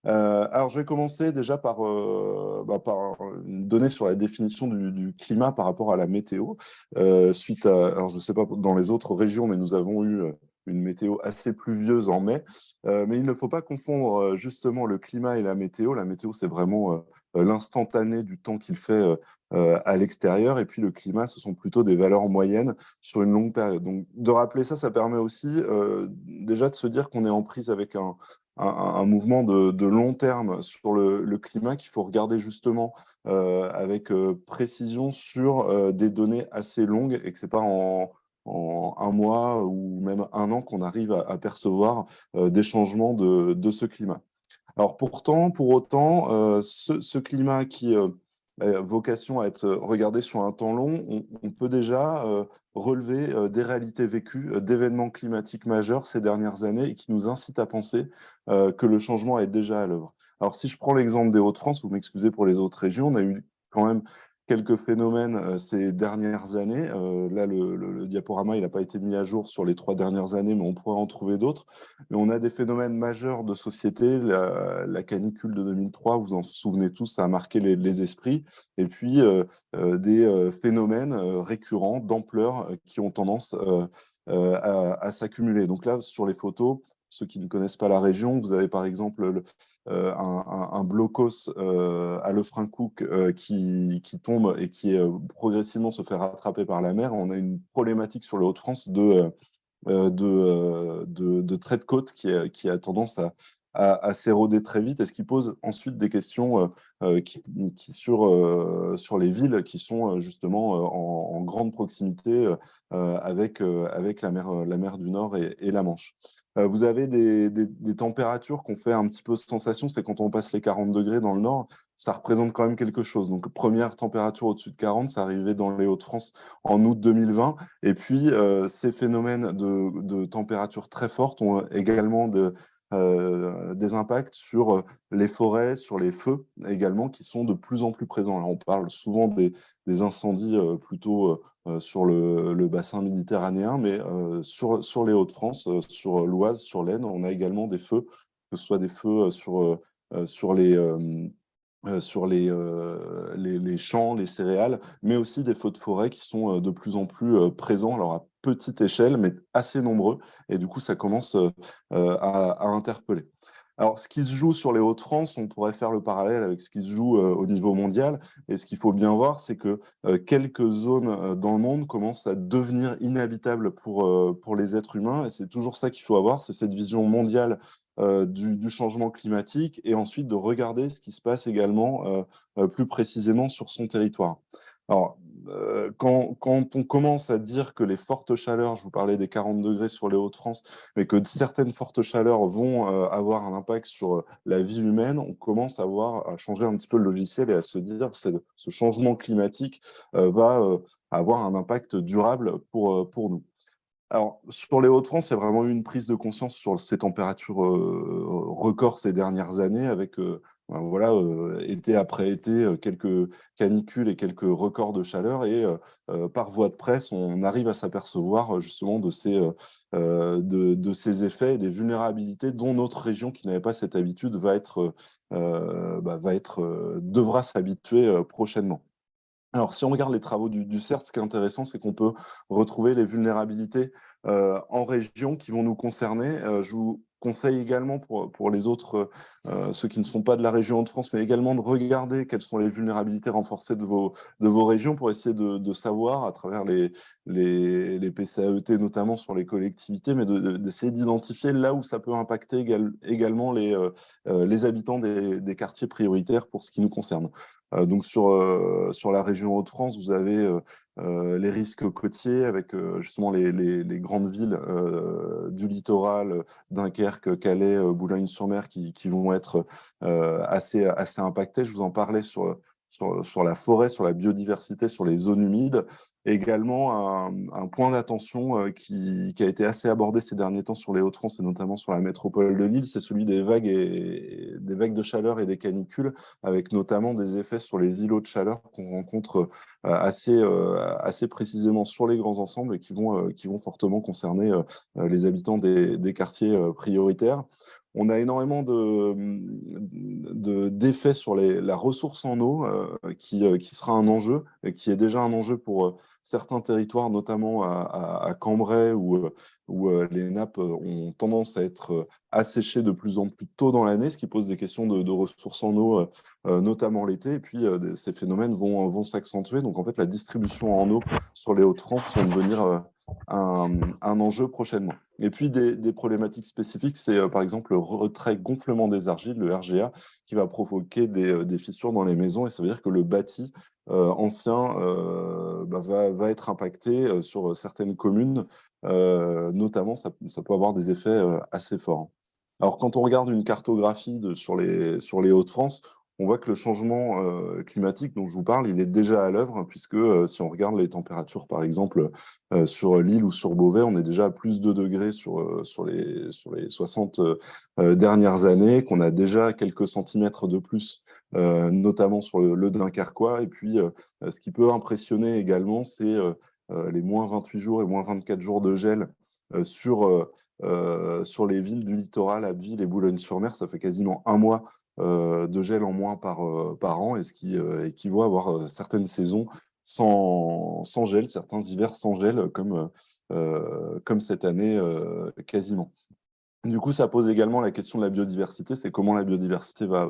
Alors, je vais commencer déjà par une donnée sur la définition du climat par rapport à la météo. Alors je ne sais pas dans les autres régions, mais nous avons eu une météo assez pluvieuse en mai. Mais il ne faut pas confondre justement le climat et la météo. La météo, c'est vraiment l'instantané du temps qu'il fait à l'extérieur. Et puis le climat, ce sont plutôt des valeurs moyennes sur une longue période. Donc, de rappeler ça, ça permet aussi déjà de se dire qu'on est en prise avec un mouvement de long terme sur le climat qu'il faut regarder justement avec précision sur des données assez longues et que ce n'est pas en un mois ou même un an qu'on arrive à percevoir des changements de ce climat. Alors pourtant, pour autant, ce climat qui a vocation à être regardé sur un temps long, on peut déjà relever des réalités vécues, d'événements climatiques majeurs ces dernières années et qui nous incitent à penser que le changement est déjà à l'œuvre. Alors si je prends l'exemple des Hauts-de-France, vous m'excusez pour les autres régions, on a eu quand même quelques phénomènes ces dernières années. Là, le diaporama, il n'a pas été mis à jour sur les 3 dernières années, mais on pourrait en trouver d'autres. Mais on a des phénomènes majeurs de société. La canicule de 2003, vous en souvenez tous, ça a marqué les esprits. Et puis, des phénomènes récurrents, d'ampleur, qui ont tendance à s'accumuler. Donc là, sur les photos, ceux qui ne connaissent pas la région, vous avez par exemple un blocos à Lefrancouc qui tombe et qui progressivement se fait rattraper par la mer. On a une problématique sur le Hauts-de-France de trait de côte qui a tendance à s'éroder très vite, et ce qui pose ensuite des questions sur les villes qui sont justement en grande proximité avec la mer du Nord et la Manche. Vous avez des températures qu'on fait un petit peu sensation, c'est quand on passe les 40 degrés dans le Nord, ça représente quand même quelque chose. Donc, première température au-dessus de 40, ça arrivait dans les Hauts-de-France en août 2020. Et puis, ces phénomènes de température très fortes ont également des impacts sur les forêts, sur les feux également, qui sont de plus en plus présents. Alors, on parle souvent des incendies plutôt sur le bassin méditerranéen, mais sur les Hauts-de-France, sur l'Oise, sur l'Aisne, on a également des feux, que ce soit des feux sur les champs, les céréales, mais aussi des feux de forêt qui sont de plus en plus présents, alors à petite échelle, mais assez nombreux. Et du coup, ça commence à interpeller. Alors, ce qui se joue sur les Hauts-de-France, on pourrait faire le parallèle avec ce qui se joue au niveau mondial. Et ce qu'il faut bien voir, c'est que quelques zones dans le monde commencent à devenir inhabitables pour les êtres humains. Et c'est toujours ça qu'il faut avoir, c'est cette vision mondiale du changement climatique, et ensuite de regarder ce qui se passe également plus précisément sur son territoire. Alors, quand on commence à dire que les fortes chaleurs, je vous parlais des 40 degrés sur les Hauts-de-France, mais que certaines fortes chaleurs vont avoir un impact sur la vie humaine, on commence à changer un petit peu le logiciel et à se dire que ce changement climatique va avoir un impact durable pour nous. Alors, sur les Hauts-de-France, il y a vraiment eu une prise de conscience sur ces températures records ces dernières années, avec voilà, été après été, quelques canicules et quelques records de chaleur. Et par voie de presse, on arrive à s'apercevoir justement de ces effets et des vulnérabilités dont notre région, qui n'avait pas cette habitude, devra s'habituer prochainement. Alors, si on regarde les travaux du CERT, ce qui est intéressant, c'est qu'on peut retrouver les vulnérabilités en région qui vont nous concerner. Je vous conseille également pour les autres, ceux qui ne sont pas de la région de France, mais également de regarder quelles sont les vulnérabilités renforcées de vos régions, pour essayer de savoir, à travers les PCAET notamment sur les collectivités, mais d'essayer d'identifier là où ça peut impacter également les habitants des quartiers prioritaires pour ce qui nous concerne. Donc sur la région Hauts-de-France, vous avez les risques côtiers avec justement les grandes villes du littoral, Dunkerque, Calais, Boulogne-sur-Mer, qui vont être assez impactées. Je vous en parlais sur la forêt, sur la biodiversité, sur les zones humides. Et également, un point d'attention qui a été assez abordé ces derniers temps sur les Hauts-de-France et notamment sur la métropole de Lille, c'est celui des vagues de chaleur et des canicules, avec notamment des effets sur les îlots de chaleur qu'on rencontre assez précisément sur les grands ensembles, et qui vont fortement concerner les habitants des quartiers prioritaires. On a énormément d'effets sur la ressource en eau qui sera un enjeu, et qui est déjà un enjeu pour certains territoires, notamment à Cambrai, où les nappes ont tendance à être asséchées de plus en plus tôt dans l'année, ce qui pose des questions de ressources en eau, notamment l'été. Et puis, ces phénomènes vont s'accentuer. Donc, en fait, la distribution en eau sur les Hauts-de-France va devenir un enjeu prochainement. Et puis, des problématiques spécifiques, c'est par exemple le retrait gonflement des argiles, le RGA, qui va provoquer des fissures dans les maisons. Et ça veut dire que le bâti ancien va être impacté sur certaines communes. Notamment, ça peut avoir des effets assez forts. Alors, quand on regarde une cartographie sur les Hauts-de-France, on voit que le changement climatique dont je vous parle, il est déjà à l'œuvre, puisque si on regarde les températures, par exemple, sur Lille ou sur Beauvais, on est déjà à plus 2 degrés sur les 60 dernières années, qu'on a déjà quelques centimètres de plus, notamment sur le Dunkerquois. Et puis, ce qui peut impressionner également, c'est les moins 28 jours et moins 24 jours de gel sur les villes du littoral, Abbeville et Boulogne-sur-Mer. Ça fait quasiment un mois de gel en moins par an, et ce qui équivaut à avoir certaines saisons sans gel, certains hivers sans gel, comme cette année quasiment. Du coup, ça pose également la question de la biodiversité, c'est comment la biodiversité va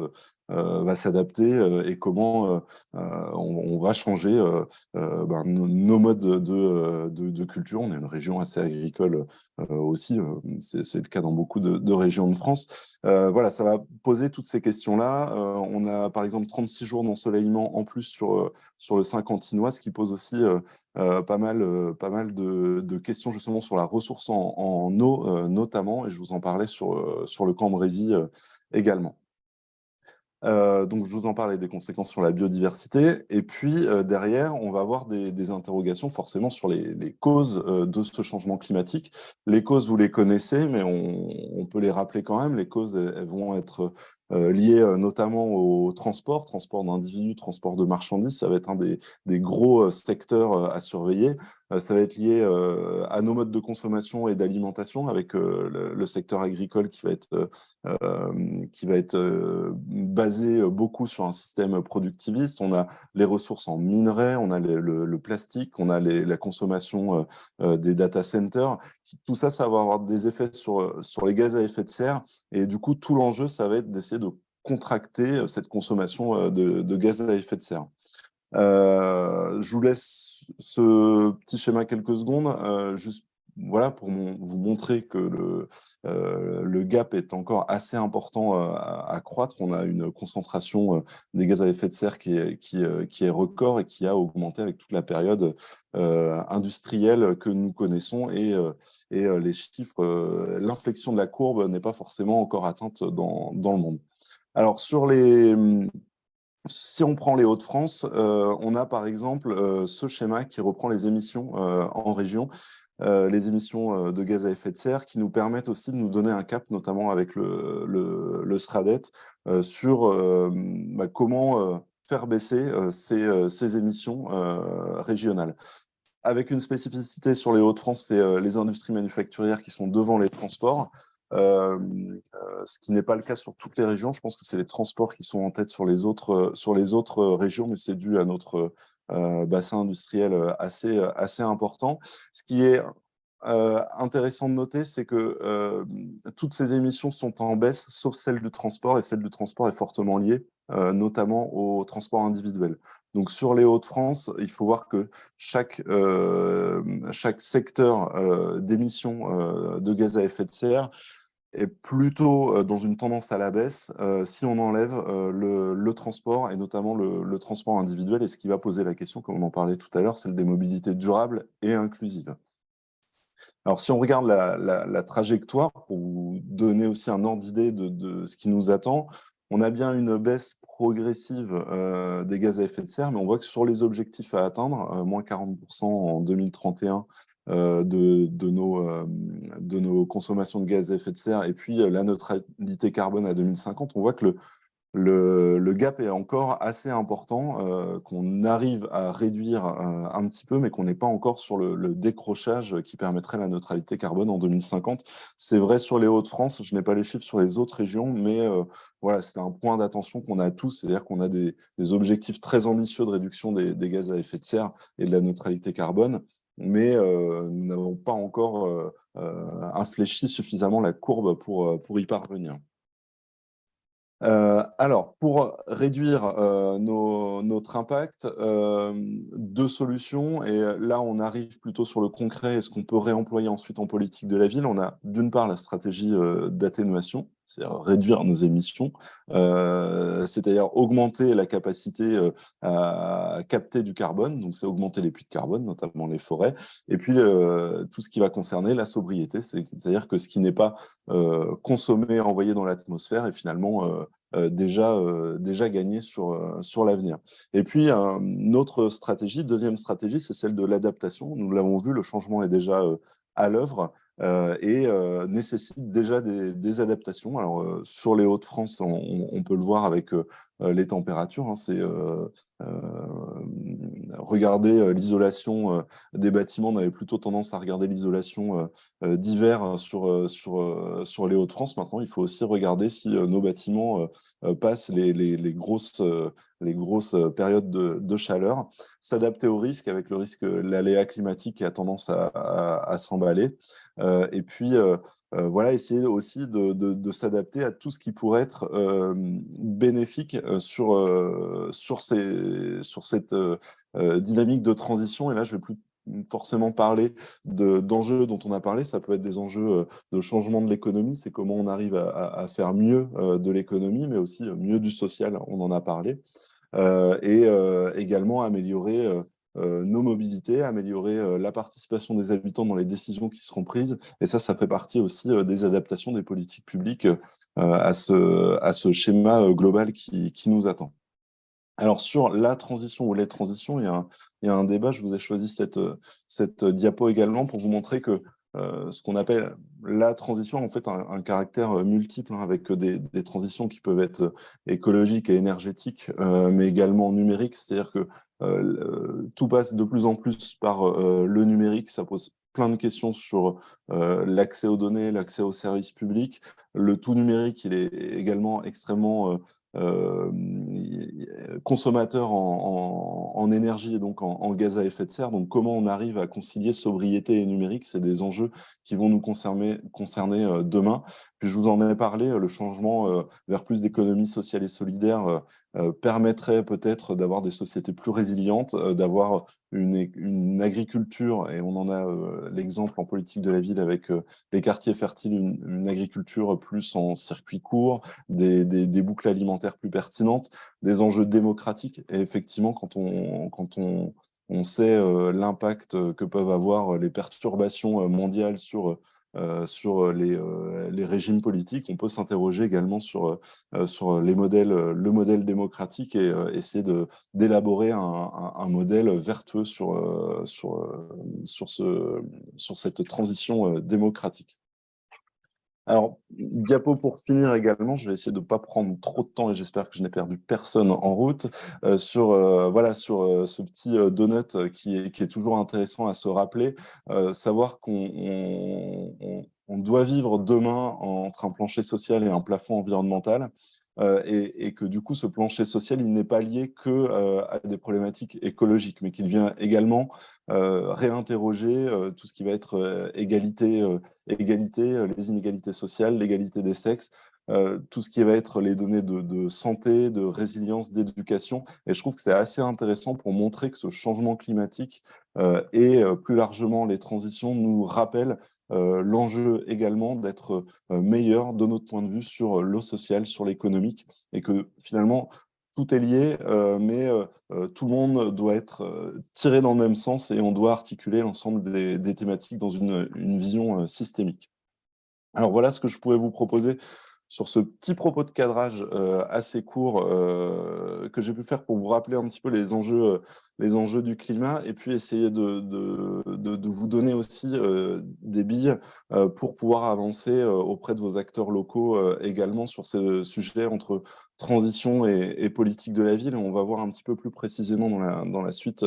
va s'adapter et comment on va changer nos modes de culture. On est une région assez agricole aussi, c'est le cas dans beaucoup de régions de France. Voilà, ça va poser toutes ces questions-là. On a par exemple 36 jours d'ensoleillement en plus sur le Saint-Quentinois, ce qui pose aussi pas mal de questions justement sur la ressource en eau notamment, et je vous en parlais sur le Cambrésis également. Donc, je vous en parlais des conséquences sur la biodiversité. Et puis, derrière, on va avoir des interrogations forcément sur les causes de ce changement climatique. Les causes, vous les connaissez, mais on peut les rappeler quand même. Les causes, elles vont être liées notamment au transport d'individus, transport de marchandises. Ça va être un des gros secteurs à surveiller. Ça va être lié à nos modes de consommation et d'alimentation, avec le secteur agricole qui va être basé beaucoup sur un système productiviste. On a les ressources en minerais, on a le plastique, on a la consommation des data centers. Tout ça, ça va avoir des effets sur les gaz à effet de serre. Et du coup, tout l'enjeu, ça va être d'essayer de contracter cette consommation de gaz à effet de serre. Je vous laisse ce petit schéma quelques secondes, juste voilà, pour vous montrer que le gap est encore assez important à croître. On a une concentration des gaz à effet de serre qui est record et qui a augmenté avec toute la période industrielle que nous connaissons. Et les chiffres, l'inflexion de la courbe n'est pas forcément encore atteinte dans le monde. Alors, si on prend les Hauts-de-France, on a par exemple ce schéma qui reprend les émissions en région, les émissions de gaz à effet de serre, qui nous permettent aussi de nous donner un cap, notamment avec le SRADET, sur comment faire baisser ces émissions régionales. Avec une spécificité sur les Hauts-de-France, c'est les industries manufacturières qui sont devant les transports. Ce qui n'est pas le cas sur toutes les régions. Je pense que c'est les transports qui sont en tête sur les autres régions, mais c'est dû à notre bassin industriel assez important. Ce qui est intéressant de noter, c'est que toutes ces émissions sont en baisse, sauf celle du transport, et celle du transport est fortement liée, notamment au transport individuel. Donc sur les Hauts-de-France, il faut voir que chaque secteur d'émissions de gaz à effet de serre est plutôt dans une tendance à la baisse si on enlève le transport, et notamment le transport individuel. Et ce qui va poser la question, comme on en parlait tout à l'heure, celle des mobilités durables et inclusives. Alors, si on regarde la trajectoire, pour vous donner aussi un ordre d'idée de ce qui nous attend, on a bien une baisse progressive des gaz à effet de serre, mais on voit que sur les objectifs à atteindre, moins 40% en 2031 de nos consommations de gaz à effet de serre, et puis la neutralité carbone à 2050, on voit que le gap est encore assez important, qu'on arrive à réduire un petit peu, mais qu'on n'est pas encore sur le décrochage qui permettrait la neutralité carbone en 2050. C'est vrai sur les Hauts-de-France, je n'ai pas les chiffres sur les autres régions, mais voilà, c'est un point d'attention qu'on a tous, c'est-à-dire qu'on a des objectifs très ambitieux de réduction des gaz à effet de serre et de la neutralité carbone, mais nous n'avons pas encore infléchi suffisamment la courbe pour y parvenir. Alors, pour réduire notre impact, deux solutions, et là on arrive plutôt sur le concret et ce qu'on peut réemployer ensuite en politique de la ville. On a d'une part la stratégie d'atténuation, c'est-à-dire réduire nos émissions, c'est-à-dire augmenter la capacité à capter du carbone, donc c'est augmenter les puits de carbone, notamment les forêts, et puis tout ce qui va concerner la sobriété, c'est-à-dire que ce qui n'est pas consommé, envoyé dans l'atmosphère, est finalement déjà gagné sur l'avenir. Et puis, une autre stratégie, deuxième stratégie, c'est celle de l'adaptation. Nous l'avons vu, le changement est déjà à l'œuvre et nécessite déjà des adaptations. Alors, sur les Hauts-de-France, on peut le voir avec les températures. Hein, c'est regarder l'isolation des bâtiments. On avait plutôt tendance à regarder l'isolation d'hiver sur les Hauts-de-France. Maintenant, il faut aussi regarder si nos bâtiments passent les grosses périodes de chaleur, s'adapter au risque, avec le risque l'aléa climatique qui a tendance à s'emballer. Et puis, voilà, essayer aussi de s'adapter à tout ce qui pourrait être bénéfique sur cette dynamique de transition. Et là, je vais plus forcément parler d'enjeux dont on a parlé. Ça peut être des enjeux de changement de l'économie, c'est comment on arrive à faire mieux de l'économie, mais aussi mieux du social, on en a parlé. Et également améliorer nos mobilités, améliorer la participation des habitants dans les décisions qui seront prises. Et ça fait partie aussi des adaptations des politiques publiques à ce schéma global qui nous attend. Alors, sur la transition ou les transitions, il y a un débat. Je vous ai choisi cette diapo également pour vous montrer que ce qu'on appelle la transition, en fait, un caractère multiple, hein, avec des transitions qui peuvent être écologiques et énergétiques, mais également numériques. C'est-à-dire que tout passe de plus en plus par le numérique. Ça pose plein de questions sur l'accès aux données, l'accès aux services publics. Le tout numérique, il est également extrêmement euh, consommateur en énergie et donc en gaz à effet de serre. Donc, comment on arrive à concilier sobriété et numérique, c'est des enjeux qui vont nous concerner demain. Puis, je vous en ai parlé, le changement vers plus d'économie sociale et solidaire permettrait peut-être d'avoir des sociétés plus résilientes, d'avoir une agriculture, et on en a l'exemple en politique de la ville avec les quartiers fertiles, une agriculture plus en circuit court, des boucles alimentaires plus pertinentes, des enjeux démocratiques. Et effectivement, on sait l'impact que peuvent avoir les perturbations mondiales sur les régimes politiques, on peut s'interroger également sur le modèle démocratique et essayer d'élaborer un modèle vertueux sur cette transition démocratique. Alors, diapo pour finir également, je vais essayer de ne pas prendre trop de temps et j'espère que je n'ai perdu personne en route sur ce petit donut qui est toujours intéressant à se rappeler, savoir qu'on doit vivre demain entre un plancher social et un plafond environnemental. Et que du coup, ce plancher social, il n'est pas lié que à des problématiques écologiques, mais qu'il vient également réinterroger tout ce qui va être égalité, les inégalités sociales, l'égalité des sexes, tout ce qui va être les données de santé, de résilience, d'éducation. Et je trouve que c'est assez intéressant pour montrer que ce changement climatique et plus largement les transitions nous rappellent l'enjeu également d'être meilleur de notre point de vue sur le social, sur l'économique, et que finalement, tout est lié, mais tout le monde doit être tiré dans le même sens et on doit articuler l'ensemble des thématiques dans une vision systémique. Alors voilà ce que je pouvais vous proposer sur ce petit propos de cadrage assez court que j'ai pu faire pour vous rappeler un petit peu les enjeux du climat et puis essayer de vous donner aussi des billes pour pouvoir avancer auprès de vos acteurs locaux également sur ce sujet entre transition et politique de la ville. On va voir un petit peu plus précisément dans la suite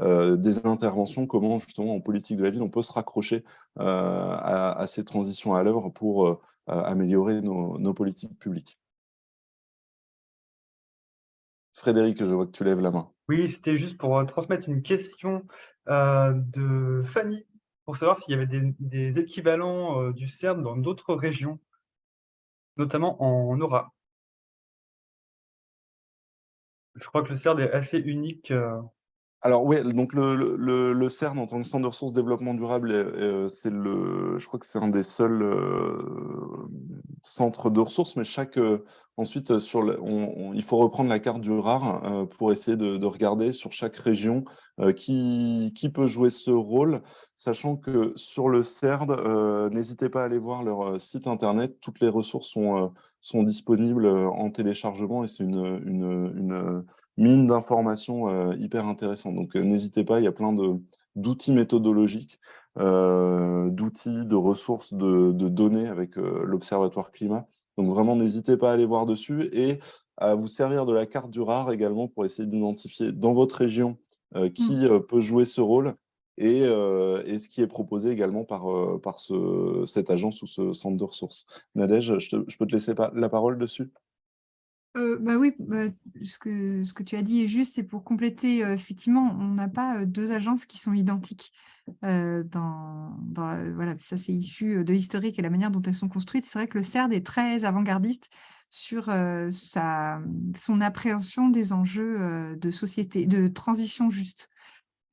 des interventions comment justement en politique de la ville on peut se raccrocher à ces transitions à l'œuvre pour améliorer nos politiques publiques. Frédéric, je vois que tu lèves la main. Oui, c'était juste pour transmettre une question de Fanny, pour savoir s'il y avait des équivalents du CERN dans d'autres régions, notamment en Aura. Je crois que le CERN est assez unique. Alors oui, donc le CERN en tant que centre de ressources développement durable, je crois que c'est un des seuls centres de ressources, mais ensuite il faut reprendre la carte du rare pour essayer de regarder sur chaque région qui peut jouer ce rôle, sachant que sur le CERD, n'hésitez pas à aller voir leur site internet, toutes les ressources sont disponibles en téléchargement et c'est une mine d'informations hyper intéressante. Donc, n'hésitez pas, il y a plein d'outils méthodologiques, d'outils, de ressources, de données avec l'Observatoire Climat. Donc, vraiment, n'hésitez pas à aller voir dessus et à vous servir de la carte du rare également pour essayer d'identifier dans votre région qui peut jouer ce rôle et ce qui est proposé également par cette agence ou ce centre de ressources. Nadège, je peux te laisser la parole dessus? Oui, ce que tu as dit est juste, c'est pour compléter, effectivement, on n'a pas 2 agences qui sont identiques. Voilà, ça c'est issu de l'historique et la manière dont elles sont construites. C'est vrai que le CERD est très avant-gardiste sur son appréhension des enjeux de société, de transition juste.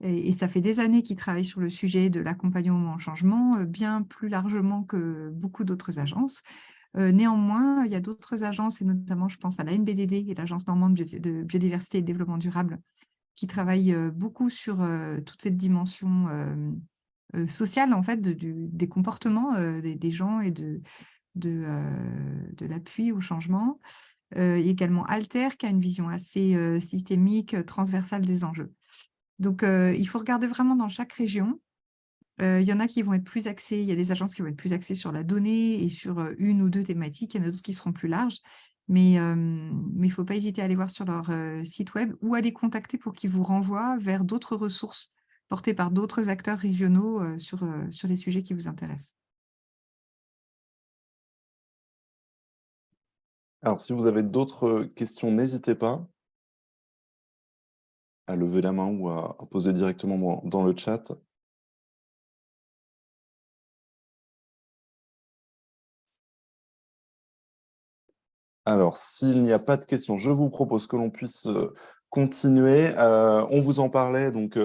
Et ça fait des années qu'ils travaillent sur le sujet de l'accompagnement au changement, bien plus largement que beaucoup d'autres agences. Néanmoins, il y a d'autres agences, et notamment, je pense à la NBDD et l'Agence normande de biodiversité et de développement durable, qui travaillent beaucoup sur toute cette dimension sociale, en fait, des comportements des gens et de l'appui au changement. Il y a également Alter, qui a une vision assez systémique, transversale des enjeux. Donc, il faut regarder vraiment dans chaque région. Il y en a qui vont être plus axés, il y a des agences qui vont être plus axées sur la donnée et sur une ou deux thématiques. Il y en a d'autres qui seront plus larges. Mais il ne faut pas hésiter à aller voir sur leur site web ou à les contacter pour qu'ils vous renvoient vers d'autres ressources portées par d'autres acteurs régionaux sur les sujets qui vous intéressent. Alors, si vous avez d'autres questions, n'hésitez pas à lever la main ou à poser directement dans le chat. Alors, s'il n'y a pas de questions, je vous propose que l'on puisse continuer. On vous en parlait, donc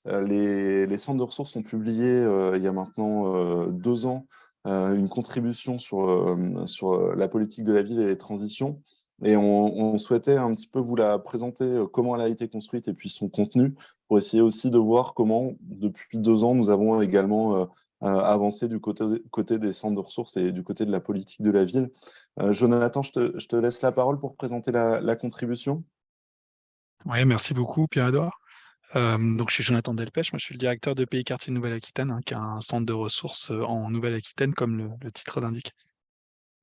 les centres de ressources ont publié il y a maintenant 2 ans une contribution sur la politique de la ville et les transitions. Et on souhaitait un petit peu vous la présenter, comment elle a été construite et puis son contenu, pour essayer aussi de voir comment, depuis 2 ans, nous avons également avancé du côté des centres de ressources et du côté de la politique de la ville. Jonathan, je te laisse la parole pour présenter la contribution. Oui, merci beaucoup, Pierre-Edouard. Donc, je suis Jonathan Delpech, moi je suis le directeur de Pays Quartier Nouvelle-Aquitaine, qui est un centre de ressources en Nouvelle-Aquitaine, comme le titre l'indique.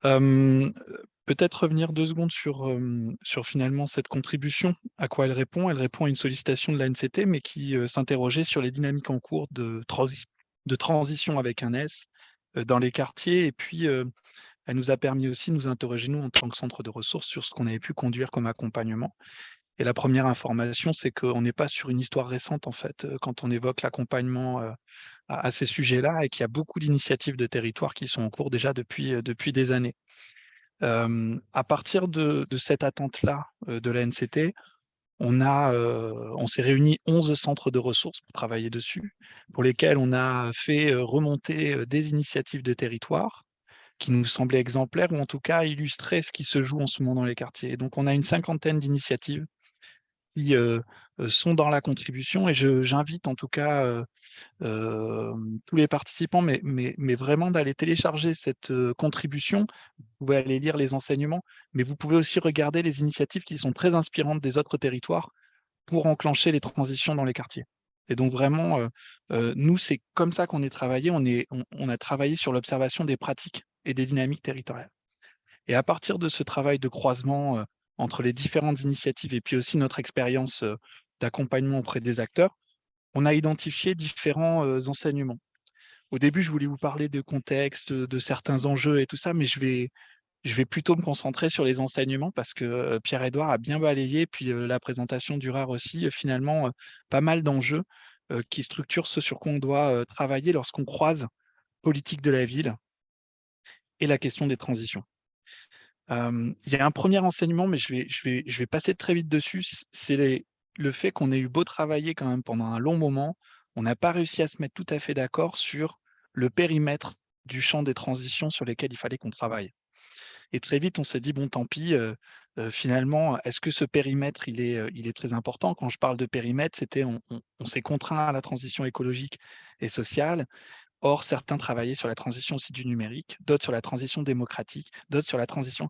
Peut-être revenir 2 secondes sur finalement cette contribution, à quoi elle répond. Elle répond à une sollicitation de l'ANCT, mais qui s'interrogeait sur les dynamiques en cours de transition avec un S dans les quartiers. Et puis, elle nous a permis aussi de nous interroger, nous, en tant que centre de ressources, sur ce qu'on avait pu conduire comme accompagnement. Et la première information, c'est qu'on n'est pas sur une histoire récente, en fait, quand on évoque l'accompagnement à ces sujets-là, et qu'il y a beaucoup d'initiatives de territoire qui sont en cours déjà depuis des années. À partir de cette attente-là de l'ANCT, on s'est réunis 11 centres de ressources pour travailler dessus, pour lesquels on a fait remonter des initiatives de territoire qui nous semblaient exemplaires, ou en tout cas illustraient ce qui se joue en ce moment dans les quartiers. Et donc on a une 50aine d'initiatives qui sont dans la contribution, et j'invite en tout cas tous les participants, mais vraiment d'aller télécharger cette contribution. Vous pouvez aller lire les enseignements, mais vous pouvez aussi regarder les initiatives qui sont très inspirantes des autres territoires pour enclencher les transitions dans les quartiers. Et donc vraiment, nous, c'est comme ça qu'on est travaillé. On a travaillé sur l'observation des pratiques et des dynamiques territoriales. Et à partir de ce travail de croisement entre les différentes initiatives et puis aussi notre expérience d'accompagnement auprès des acteurs, on a identifié différents enseignements. Au début, je voulais vous parler de contexte, de certains enjeux et tout ça, mais je vais plutôt me concentrer sur les enseignements, parce que Pierre-Edouard a bien balayé, puis la présentation du RAR aussi, finalement, pas mal d'enjeux qui structurent ce sur quoi on doit travailler lorsqu'on croise politique de la ville et la question des transitions. Il y a un premier enseignement, mais je vais passer très vite dessus, c'est le fait qu'on ait eu beau travailler quand même pendant un long moment, on n'a pas réussi à se mettre tout à fait d'accord sur le périmètre du champ des transitions sur lesquelles il fallait qu'on travaille. Et très vite, on s'est dit: «Bon, tant pis, finalement, est-ce que ce périmètre, il est très important?» Quand je parle de périmètre, c'était on s'est contraint à la transition écologique et sociale. Or, certains travaillaient sur la transition aussi du numérique, d'autres sur la transition démocratique, d'autres sur la transition,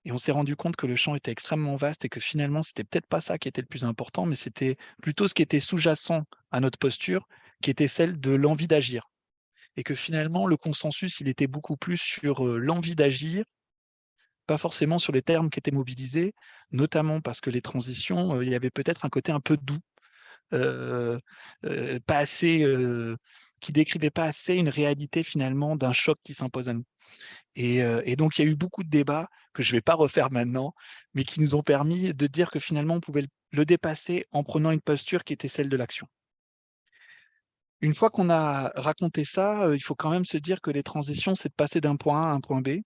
et on s'est rendu compte que le champ était extrêmement vaste et que finalement, c'était peut-être pas ça qui était le plus important, mais c'était plutôt ce qui était sous-jacent à notre posture, qui était celle de l'envie d'agir. Et que finalement, le consensus, il était beaucoup plus sur l'envie d'agir, pas forcément sur les termes qui étaient mobilisés, notamment parce que les transitions, il y avait peut-être un côté un peu doux, pas assez, qui décrivait pas assez une réalité finalement d'un choc qui s'impose à nous. Et donc, il y a eu beaucoup de débats que je ne vais pas refaire maintenant, mais qui nous ont permis de dire que finalement, on pouvait le dépasser en prenant une posture qui était celle de l'action. Une fois qu'on a raconté ça, il faut quand même se dire que les transitions, c'est de passer d'un point A à un point B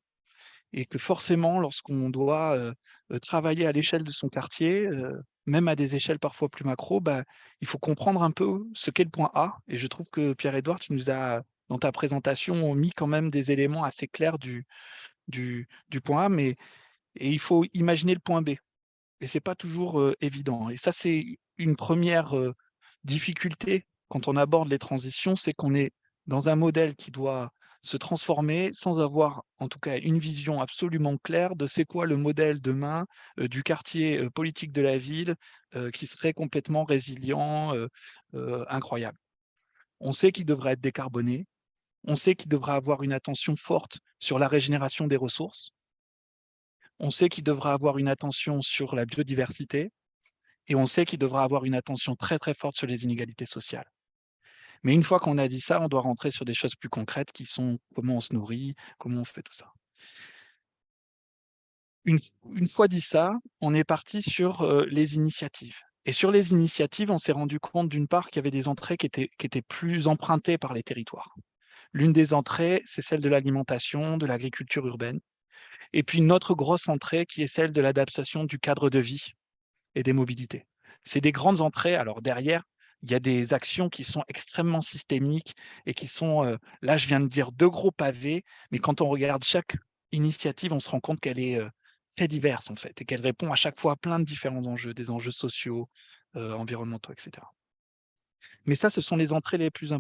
et que forcément, lorsqu'on doit, travailler à l'échelle de son quartier, même à des échelles parfois plus macro, bah, il faut comprendre un peu ce qu'est le point A et je trouve que Pierre-Édouard, tu nous as, dans ta présentation, mis quand même des éléments assez clairs du point A, mais et il faut imaginer le point B et c'est pas toujours, évident et ça, c'est une première difficulté quand on aborde les transitions, c'est qu'on est dans un modèle qui doit se transformer sans avoir, en tout cas, une vision absolument claire de c'est quoi le modèle demain, du quartier, politique de la ville, qui serait complètement résilient, incroyable. On sait qu'il devrait être décarboné, on sait qu'il devrait avoir une attention forte sur la régénération des ressources, on sait qu'il devra avoir une attention sur la biodiversité et on sait qu'il devra avoir une attention très, très forte sur les inégalités sociales. Mais une fois qu'on a dit ça, on doit rentrer sur des choses plus concrètes qui sont comment on se nourrit, comment on fait tout ça. Une fois dit ça, on est parti sur, les initiatives et sur les initiatives, on s'est rendu compte d'une part qu'il y avait des entrées qui étaient plus empruntées par les territoires. L'une des entrées, c'est celle de l'alimentation, de l'agriculture urbaine et puis une autre grosse entrée qui est celle de l'adaptation du cadre de vie et des mobilités. C'est des grandes entrées. Alors derrière, il y a des actions qui sont extrêmement systémiques et qui sont, là, je viens de dire 2 gros pavés, mais quand on regarde chaque initiative, on se rend compte qu'elle est, très diverse, en fait, et qu'elle répond à chaque fois à plein de différents enjeux, des enjeux sociaux, environnementaux, et cetera. Mais ça, ce sont les entrées les plus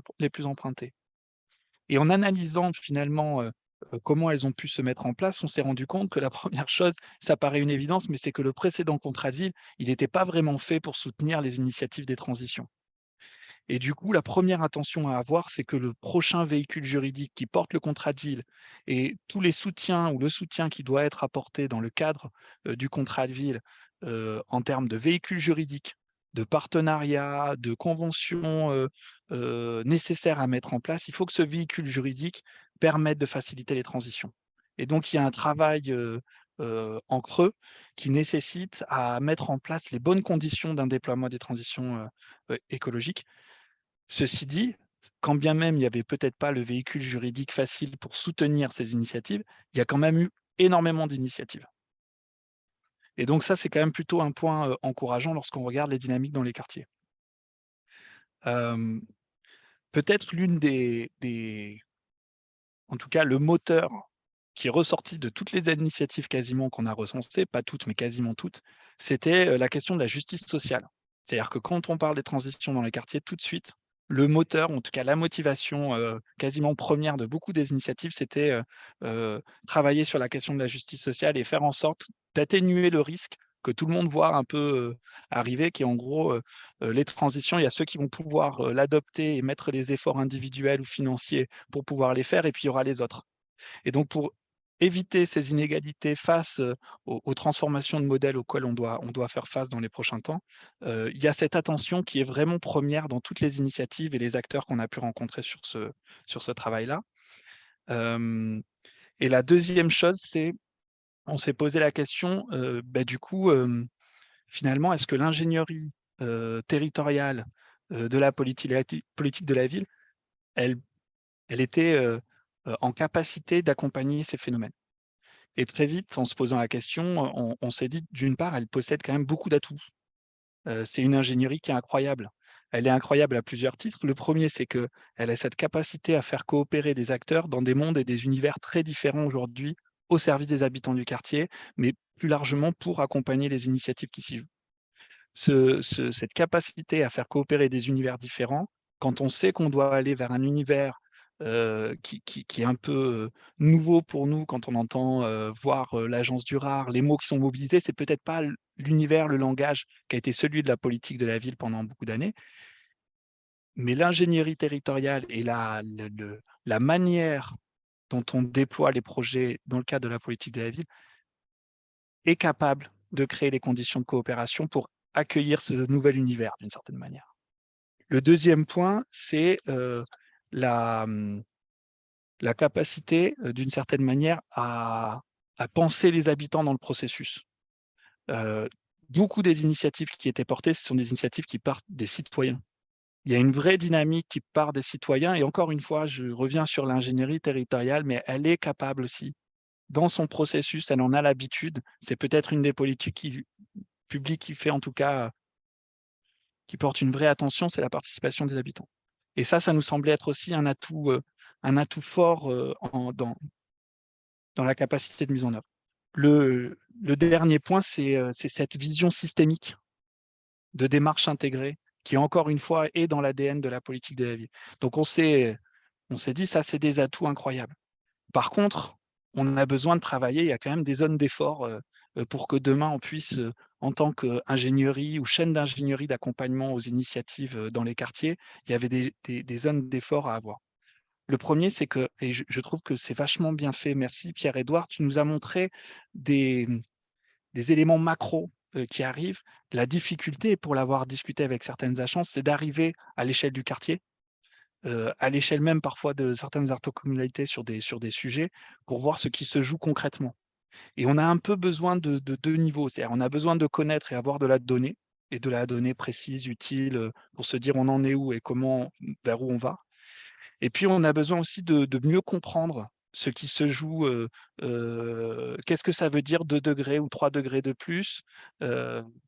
empruntées. Et en analysant finalement, comment elles ont pu se mettre en place, on s'est rendu compte que la première chose, ça paraît une évidence, mais c'est que le précédent contrat de ville, il n'était pas vraiment fait pour soutenir les initiatives des transitions. Et du coup, la première attention à avoir, c'est que le prochain véhicule juridique qui porte le contrat de ville et tous les soutiens ou le soutien qui doit être apporté dans le cadre, du contrat de ville, en termes de véhicule juridique, de partenariat, de conventions, nécessaires à mettre en place, il faut que ce véhicule juridique permette de faciliter les transitions. Et donc il y a un travail, en creux qui nécessite à mettre en place les bonnes conditions d'un déploiement des transitions, écologiques. Ceci dit, quand bien même il n'y avait peut-être pas le véhicule juridique facile pour soutenir ces initiatives, il y a quand même eu énormément d'initiatives. Et donc ça, c'est quand même plutôt un point, encourageant lorsqu'on regarde les dynamiques dans les quartiers. Hem, peut-être en tout cas, le moteur qui est ressorti de toutes les initiatives quasiment qu'on a recensées, pas toutes, mais quasiment toutes, c'était, la question de la justice sociale. C'est-à-dire que quand on parle des transitions dans les quartiers, tout de suite, le moteur, en tout cas la motivation, quasiment première de beaucoup des initiatives, c'était, travailler sur la question de la justice sociale et faire en sorte d'atténuer le risque que tout le monde voit un peu, arriver, qui est en gros, les transitions, il y a ceux qui vont pouvoir, l'adopter et mettre les efforts individuels ou financiers pour pouvoir les faire et puis il y aura les autres. Et donc pour éviter ces inégalités face, aux transformations de modèles auxquelles on doit faire face dans les prochains temps, il y a cette attention qui est vraiment première dans toutes les initiatives et les acteurs qu'on a pu rencontrer sur ce travail-là. Hem et la deuxième chose, c'est on s'est posé la question, bah, du coup, finalement, est-ce que l'ingénierie, territoriale, de la politique de la ville, elle elle était, en capacité d'accompagner ces phénomènes? Et très vite, en se posant la question, on s'est dit, d'une part, elle possède quand même beaucoup d'atouts. C'est une ingénierie qui est incroyable. Elle est incroyable à plusieurs titres. Le premier, c'est qu'elle a cette capacité à faire coopérer des acteurs dans des mondes et des univers très différents aujourd'hui, au service des habitants du quartier, mais plus largement pour accompagner les initiatives qui s'y jouent. Cette capacité à faire coopérer des univers différents, quand on sait qu'on doit aller vers un univers, qui est un peu, nouveau pour nous quand on entend, voir, l'agence du rare, les mots qui sont mobilisés, c'est peut-être pas l'univers, le langage qui a été celui de la politique de la ville pendant beaucoup d'années. Mais l'ingénierie territoriale et la manière dont on déploie les projets dans le cadre de la politique de la ville est capable de créer les conditions de coopération pour accueillir ce nouvel univers d'une certaine manière. Le deuxième point, c'est, la, la capacité, d'une certaine manière, à penser les habitants dans le processus. Beaucoup des initiatives qui étaient portées, ce sont des initiatives qui partent des citoyens. Il y a une vraie dynamique qui part des citoyens et encore une fois, je reviens sur l'ingénierie territoriale, mais elle est capable aussi. Dans son processus, elle en a l'habitude. C'est peut-être une des politiques publiques qui fait en tout cas, qui porte une vraie attention, c'est la participation des habitants. Et ça nous semblait être aussi un atout fort dans la capacité de mise en œuvre. Le dernier point, c'est cette vision systémique de démarche intégrée qui, encore une fois, est dans l'ADN de la politique de la ville. Donc, on s'est dit, ça, c'est des atouts incroyables. Par contre, on a besoin de travailler, il y a quand même des zones d'effort pour que demain, on puisse, en tant qu'ingénierie ou chaîne d'ingénierie d'accompagnement aux initiatives dans les quartiers, il y avait des zones d'effort à avoir. Le premier, c'est que, et je trouve que c'est vachement bien fait, merci Pierre-Édouard, tu nous as montré des éléments macro qui arrivent. La difficulté, pour l'avoir discuté avec certaines agences, c'est d'arriver à l'échelle du quartier, à l'échelle même parfois de certaines intercommunalités sur des sujets, pour voir ce qui se joue concrètement. Et on a un peu besoin de 2 niveaux, c'est-à-dire on a besoin de connaître et avoir de la donnée, et de la donnée précise, utile, pour se dire on en est où et comment, vers où on va. Et puis on a besoin aussi de mieux comprendre ce qui se joue, qu'est-ce que ça veut dire 2 degrés ou 3 degrés de plus,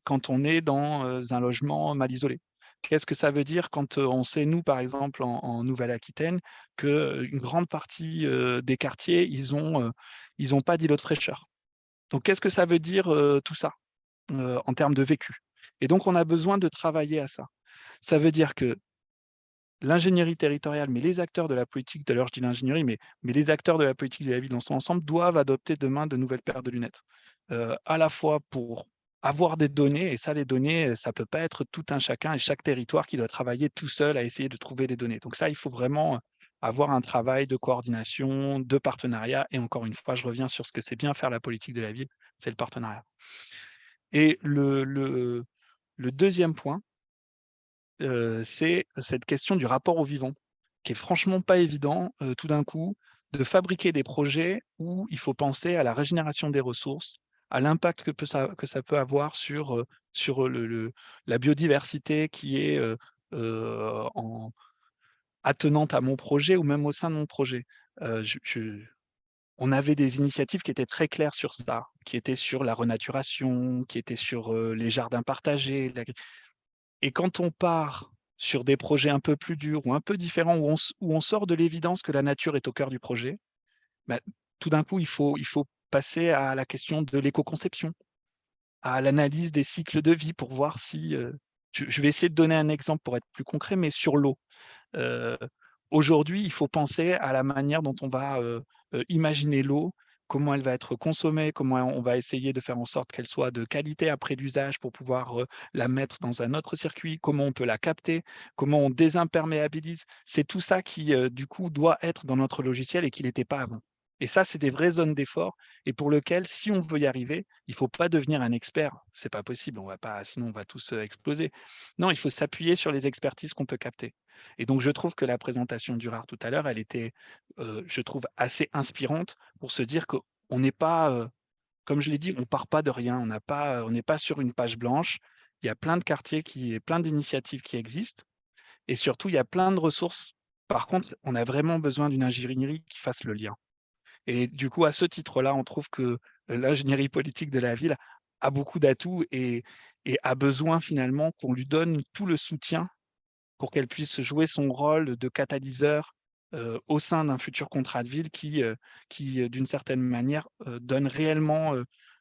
quand on est dans, un logement mal isolé? Qu'est-ce que ça veut dire quand, on sait, nous, par exemple, en Nouvelle-Aquitaine, qu'une grande partie, des quartiers, ils ont pas d'îlot de fraîcheur? Donc qu'est-ce que ça veut dire, tout ça, en termes de vécu? Et donc on a besoin de travailler à ça. Ça veut dire que l'ingénierie territoriale, mais les acteurs de la politique, tout à l'heure je dis l'ingénierie, mais les acteurs de la politique de la ville dans son ensemble doivent adopter demain de nouvelles paires de lunettes. À la fois pour avoir des données, et ça, les données, ça peut pas être tout un chacun et chaque territoire qui doit travailler tout seul à essayer de trouver les données. Donc ça, il faut vraiment avoir un travail de coordination, de partenariat, et encore une fois, je reviens sur ce que c'est bien faire la politique de la ville, c'est le partenariat. Et le deuxième point, c'est cette question du rapport au vivant, qui est franchement pas évident, tout d'un coup, de fabriquer des projets où il faut penser à la régénération des ressources, à l'impact que ça peut avoir sur la biodiversité qui est, en attenante à mon projet ou même au sein de mon projet. On avait des initiatives qui étaient très claires sur ça, qui étaient sur la renaturation, qui étaient sur, les jardins partagés, et quand on part sur des projets un peu plus durs ou un peu différents, où on sort de l'évidence que la nature est au cœur du projet, bah, tout d'un coup, il faut passer à la question de l'éco-conception, à l'analyse des cycles de vie pour voir si, je vais essayer de donner un exemple pour être plus concret, mais sur l'eau. Heu, Aujourd'hui, il faut penser à la manière dont on va, imaginer l'eau, comment elle va être consommée, comment on va essayer de faire en sorte qu'elle soit de qualité après l'usage pour pouvoir, la mettre dans un autre circuit, comment on peut la capter, comment on désimperméabilise. C'est tout ça qui, du coup, doit être dans notre logiciel et qui n'était pas avant. Et ça, c'est des vraies zones d'effort et pour lequel, si on veut y arriver, il ne faut pas devenir un expert. C'est pas possible, on va pas, sinon on va tous, exploser. Non, il faut s'appuyer sur les expertises qu'on peut capter. Et donc, je trouve que la présentation d'Urard tout à l'heure, elle était, je trouve, assez inspirante pour se dire qu'on n'est pas, comme je l'ai dit, on part pas de rien, on n'est pas sur une page blanche. Il y a plein de quartiers plein d'initiatives qui existent et surtout, il y a plein de ressources. Par contre, on a vraiment besoin d'une ingénierie qui fasse le lien. Et du coup, à ce titre-là, on trouve que l'ingénierie politique de la ville a beaucoup d'atouts et a besoin finalement qu'on lui donne tout le soutien pour qu'elle puisse jouer son rôle de catalyseur, au sein d'un futur contrat de ville qui, d'une certaine manière, donne réellement,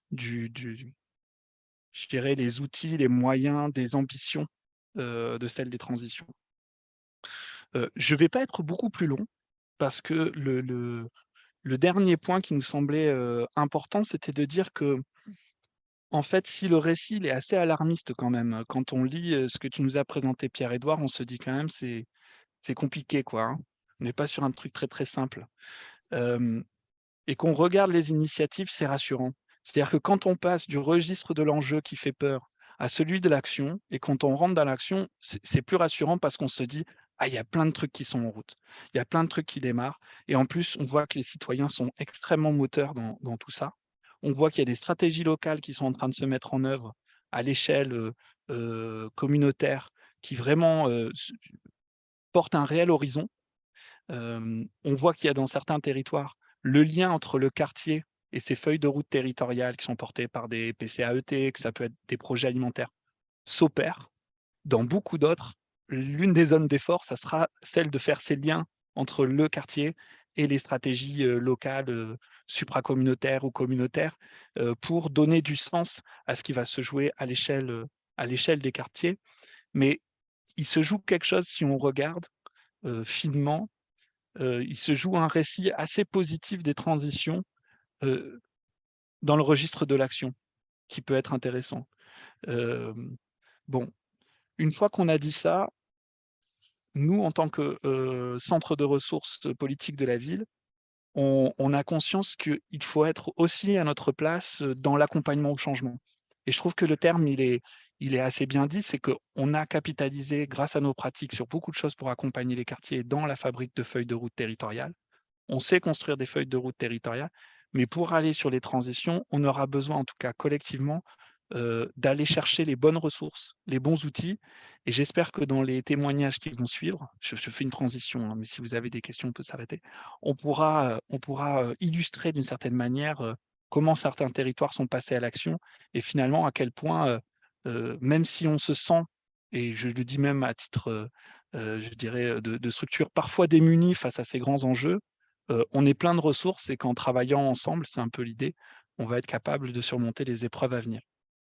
du je dirais les outils, les moyens, des ambitions, de celle des transitions. Je ne vais pas être beaucoup plus long parce que le dernier point qui nous semblait, important, c'était de dire que, en fait, si le récit il est assez alarmiste quand même, quand on lit, ce que tu nous as présenté Pierre-Édouard, on se dit quand même: «C'est compliqué quoi, hein». On n'est pas sur un truc très, très simple. Hem Et qu'on regarde les initiatives, c'est rassurant. C'est-à-dire que quand on passe du registre de l'enjeu qui fait peur à celui de l'action et quand on rentre dans l'action, c'est plus rassurant parce qu'on se dit: ah, il y a plein de trucs qui sont en route. Il y a plein de trucs qui démarrent. Et en plus, on voit que les citoyens sont extrêmement moteurs dans tout ça. On voit qu'il y a des stratégies locales qui sont en train de se mettre en œuvre à l'échelle communautaire qui vraiment portent un réel horizon. On voit qu'il y a dans certains territoires le lien entre le quartier et ses feuilles de route territoriales qui sont portées par des PCAET, que ça peut être des projets alimentaires, s'opère. Dans beaucoup d'autres, l'une des zones d'effort, ça sera celle de faire ces liens entre le quartier et les stratégies locales, supracommunautaires ou communautaires, pour donner du sens à ce qui va se jouer à l'échelle des quartiers. Mais il se joue quelque chose, si on regarde finement, il se joue un récit assez positif des transitions dans le registre de l'action, qui peut être intéressant. Bon, une fois qu'on a dit ça, nous, en tant que centre de ressources politiques de la ville, on a conscience qu'il faut être aussi à notre place dans l'accompagnement au changement. Et je trouve que le terme, il est assez bien dit, c'est qu'on a capitalisé grâce à nos pratiques sur beaucoup de choses pour accompagner les quartiers dans la fabrique de feuilles de route territoriales. On sait construire des feuilles de route territoriales, mais pour aller sur les transitions, on aura besoin, en tout cas collectivement, d'aller chercher les bonnes ressources, les bons outils. Et j'espère que dans les témoignages qui vont suivre, je fais une transition, hein, mais si vous avez des questions, on peut s'arrêter. On pourra illustrer d'une certaine manière comment certains territoires sont passés à l'action et finalement à quel point, même si on se sent, et je le dis même à titre, je dirais, de structure parfois démunie face à ces grands enjeux, on est plein de ressources et qu'en travaillant ensemble, c'est un peu l'idée, on va être capable de surmonter les épreuves à venir.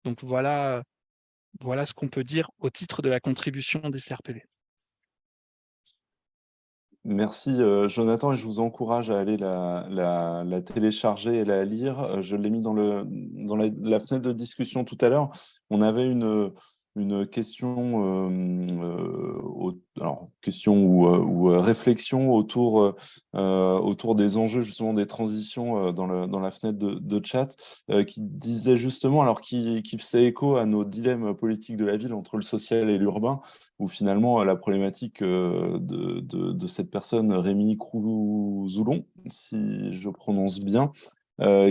Donc voilà ce qu'on peut dire au titre de la contribution des CRPV. Merci Jonathan, et je vous encourage à aller la télécharger et la lire. Je l'ai mis dans la fenêtre de discussion tout à l'heure. On avait une question, alors question ou réflexion autour des enjeux justement des transitions dans la fenêtre de chat qui disait justement, alors qui faisait écho à nos dilemmes politiques de la ville entre le social et l'urbain, où finalement la problématique de cette personne, Rémi Crouzoullon, si je prononce bien,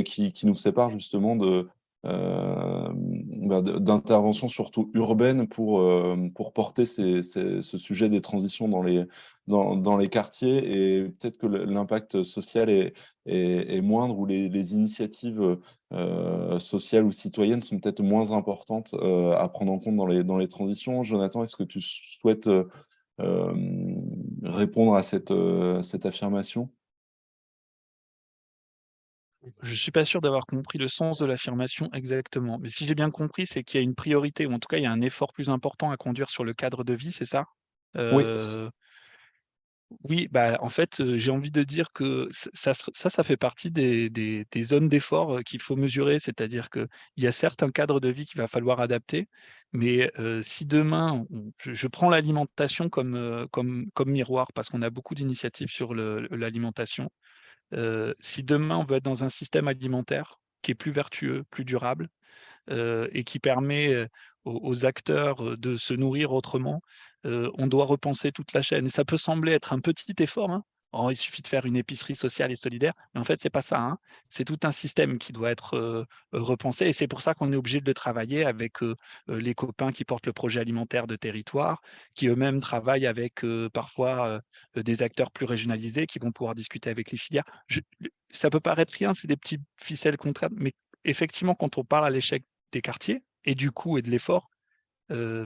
qui nous sépare justement d'interventions surtout urbaines pour porter ce sujet des transitions dans les quartiers, et peut-être que l'impact social est moindre, ou les initiatives sociales ou citoyennes sont peut-être moins importantes à prendre en compte dans les transitions. Jonathan, est-ce que tu souhaites répondre à cette affirmation? Je ne suis pas sûr d'avoir compris le sens de l'affirmation exactement, mais si j'ai bien compris, c'est qu'il y a une priorité ou en tout cas, il y a un effort plus important à conduire sur le cadre de vie, c'est ça? Oui. Oui, bah, en fait, j'ai envie de dire que ça fait partie des zones d'effort, qu'il faut mesurer. C'est-à-dire qu'il y a certes un cadre de vie qu'il va falloir adapter, mais si demain je prends l'alimentation comme miroir parce qu'on a beaucoup d'initiatives sur l'alimentation. Si demain on veut être dans un système alimentaire qui est plus vertueux, plus durable, et qui permet, aux acteurs, de se nourrir autrement, on doit repenser toute la chaîne et ça peut sembler être un petit effort, hein. Oh, il suffit de faire une épicerie sociale et solidaire, mais en fait, c'est pas ça, hein. C'est tout un système qui doit être, repensé et c'est pour ça qu'on est obligé de travailler avec, les copains qui portent le projet alimentaire de territoire, qui eux-mêmes travaillent avec, parfois, des acteurs plus régionalisés qui vont pouvoir discuter avec les filières. Ça peut paraître rien, c'est des petits ficelles contraintes, mais effectivement, quand on parle à l'échec des quartiers et du coût et de l'effort,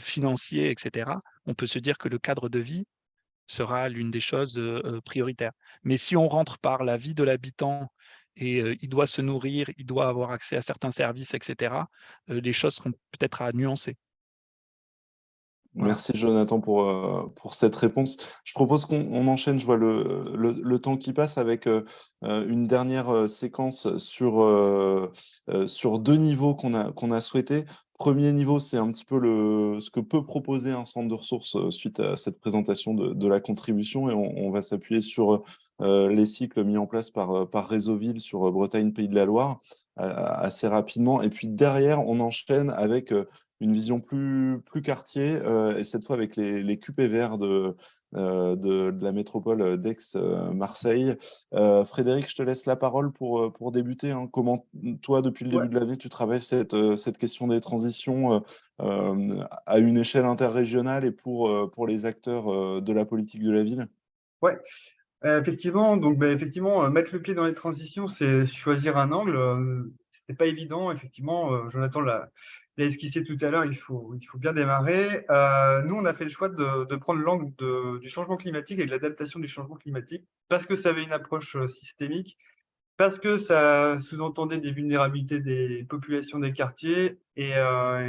financier et cetera, on peut se dire que le cadre de vie sera l'une des choses, prioritaires. Mais si on rentre par la vie de l'habitant et il doit se nourrir, il doit avoir accès à certains services et cetera, les choses seront peut-être à nuancer. Voilà. Merci Jonathan pour cette réponse. Je propose qu'on enchaîne, je vois le temps qui passe, avec une dernière séquence sur 2 niveaux qu'on a souhaité. Premier niveau, c'est un petit peu ce que peut proposer un centre de ressources suite à cette présentation de la contribution, et on va s'appuyer sur les cycles mis en place par Réseau Ville sur Bretagne, Pays de la Loire assez rapidement. Et puis derrière, on enchaîne avec une vision plus quartier, et cette fois avec les QPVR de la métropole d'Aix-Marseille. Frédéric, je te laisse la parole pour débuter, hein. Comment, toi, depuis le Ouais. début de l'année, tu travailles cette question des transitions à une échelle interrégionale et pour les acteurs de la politique de la ville? Ouais. Effectivement, donc effectivement, mettre le pied dans les transitions, c'est choisir un angle. C'était pas évident, effectivement. Jonathan l'a esquissé tout à l'heure. Il faut bien démarrer. Nous, on a fait le choix de prendre l'angle du changement climatique et de l'adaptation du changement climatique parce que ça avait une approche systémique, parce que ça sous-entendait des vulnérabilités des populations des quartiers et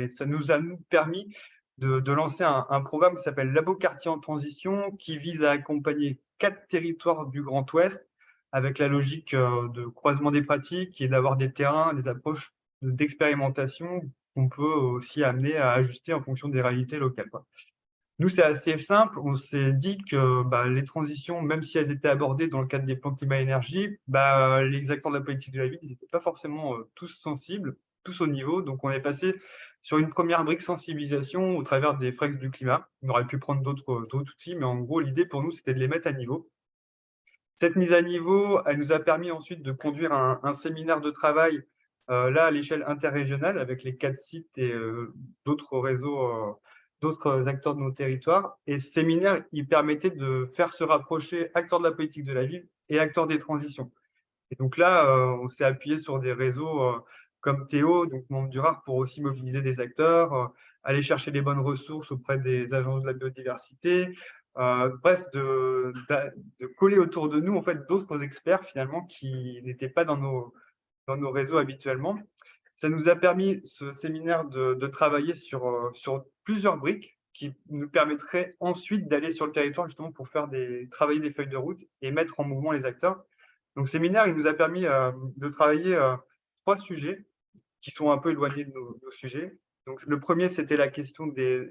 ça nous a permis de lancer un programme qui s'appelle Labo Quartier en transition, qui vise à accompagner 4 territoires du Grand Ouest avec la logique de croisement des pratiques et d'avoir des terrains, des approches d'expérimentation qu'on peut aussi amener à ajuster en fonction des réalités locales, quoi. Nous, c'est assez simple. On s'est dit que les transitions, même si elles étaient abordées dans le cadre des plans climat-énergie, les acteurs de la politique de la ville, ils n'étaient pas forcément tous sensibles, tous au niveau. Donc, on est passé sur une première brique sensibilisation au travers des Flex du climat. On aurait pu prendre d'autres outils, mais en gros, l'idée pour nous, c'était de les mettre à niveau. Cette mise à niveau, elle nous a permis ensuite de conduire un séminaire de travail, là, à l'échelle interrégionale, avec les 4 sites et d'autres réseaux, d'autres acteurs de nos territoires. Et ce séminaire, il permettait de faire se rapprocher acteurs de la politique de la ville et acteurs des transitions. Et donc là, on s'est appuyé sur des réseaux comme Théo, donc membre du RAR, pour aussi mobiliser des acteurs, aller chercher les bonnes ressources auprès des agences de la biodiversité. Bref, de coller autour de nous en fait d'autres experts finalement qui n'étaient pas dans nos réseaux habituellement. Ça nous a permis, ce séminaire, de travailler sur plusieurs briques qui nous permettraient ensuite d'aller sur le territoire justement pour travailler des feuilles de route et mettre en mouvement les acteurs. Donc, ce séminaire, il nous a permis de travailler 3 sujets qui sont un peu éloignés de nos sujets. Donc, le premier, c'était la question des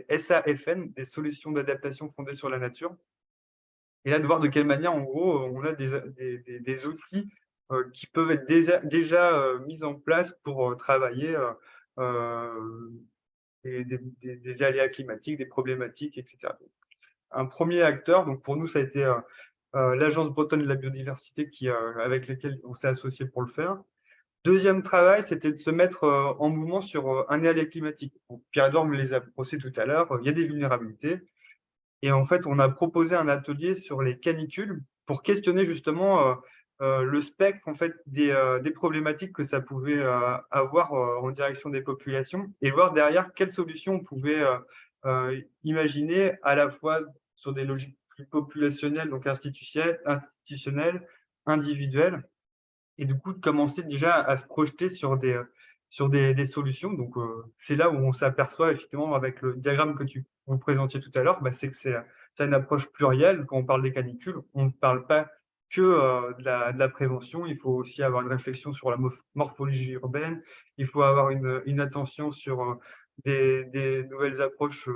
SAFN, des solutions d'adaptation fondées sur la nature. Et là, de voir de quelle manière, en gros, on a des outils qui peuvent être déjà mis en place pour travailler des aléas climatiques, des problématiques, etc. Donc, un premier acteur, donc pour nous, ça a été l'Agence bretonne de la biodiversité avec laquelle on s'est associé pour le faire. Deuxième travail, c'était de se mettre en mouvement sur un aléa climatique. Pierre-Edouard me les a brossés tout à l'heure. Il y a des vulnérabilités. Et en fait, on a proposé un atelier sur les canicules pour questionner justement le spectre en fait, des problématiques que ça pouvait avoir en direction des populations et voir derrière quelles solutions on pouvait imaginer à la fois sur des logiques plus populationnelles, donc institutionnelles, individuelles, et du coup de commencer déjà à se projeter sur des solutions. Donc, c'est là où on s'aperçoit effectivement avec le diagramme que vous présentiez tout à l'heure, c'est que c'est une approche plurielle. Quand on parle des canicules, on ne parle pas que de la prévention. Il faut aussi avoir une réflexion sur la morphologie urbaine. Il faut avoir une attention sur des nouvelles approches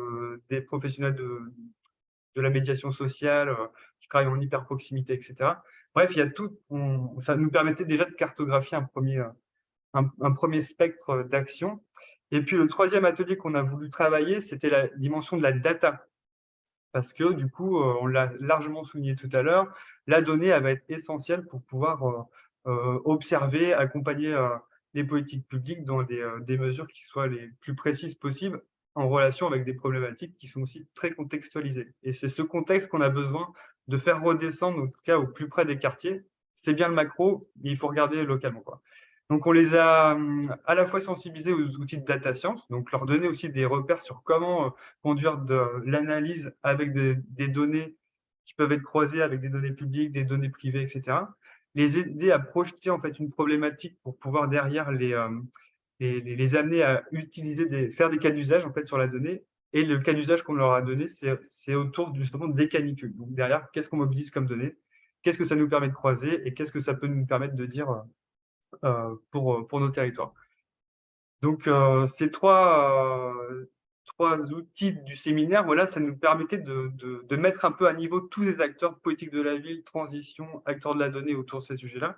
des professionnels de la médiation sociale qui travaillent en hyper proximité, etc. Bref, il y a tout. Ça nous permettait déjà de cartographier un premier spectre d'action. Et puis, le troisième atelier qu'on a voulu travailler, c'était la dimension de la data. Parce que, du coup, on l'a largement souligné tout à l'heure, la donnée, elle va être essentielle pour pouvoir observer, accompagner les politiques publiques dans des mesures qui soient les plus précises possibles en relation avec des problématiques qui sont aussi très contextualisées. Et c'est ce contexte qu'on a besoin de faire redescendre, en tout cas au plus près des quartiers. C'est bien le macro, mais il faut regarder localement, quoi. Donc, on les a à la fois sensibilisés aux outils de data science, donc leur donner aussi des repères sur comment conduire de l'analyse avec des données qui peuvent être croisées avec des données publiques, des données privées, etc. Les aider à projeter en fait une problématique pour pouvoir derrière les amener à faire des cas d'usage en fait sur la donnée. Et le cas d'usage qu'on leur a donné, c'est autour justement des canicules. Donc derrière, qu'est-ce qu'on mobilise comme données? Qu'est-ce que ça nous permet de croiser? Et qu'est-ce que ça peut nous permettre de dire pour nos territoires? Donc, ces trois outils du séminaire, voilà, ça nous permettait de mettre un peu à niveau tous les acteurs politiques de la ville, transition, acteurs de la donnée autour de ces sujets-là,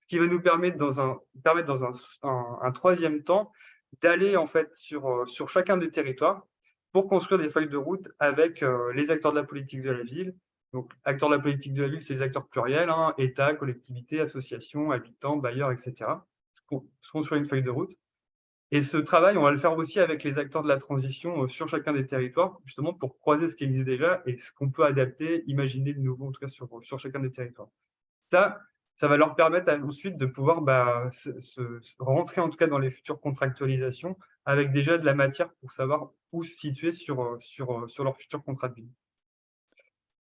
ce qui va nous permettre dans un troisième temps d'aller en fait sur chacun des territoires pour construire des feuilles de route avec les acteurs de la politique de la ville. Donc, acteurs de la politique de la ville, c'est les acteurs pluriels, hein, État, collectivités, associations, habitants, bailleurs, etc. Se construire une feuille de route. Et ce travail, on va le faire aussi avec les acteurs de la transition sur chacun des territoires, justement pour croiser ce qui existe déjà et ce qu'on peut adapter, imaginer de nouveau, en tout cas sur chacun des territoires. Ça va leur permettre ensuite de pouvoir rentrer en tout cas dans les futures contractualisations avec déjà de la matière pour savoir où se situer sur leur futur contrat de ville.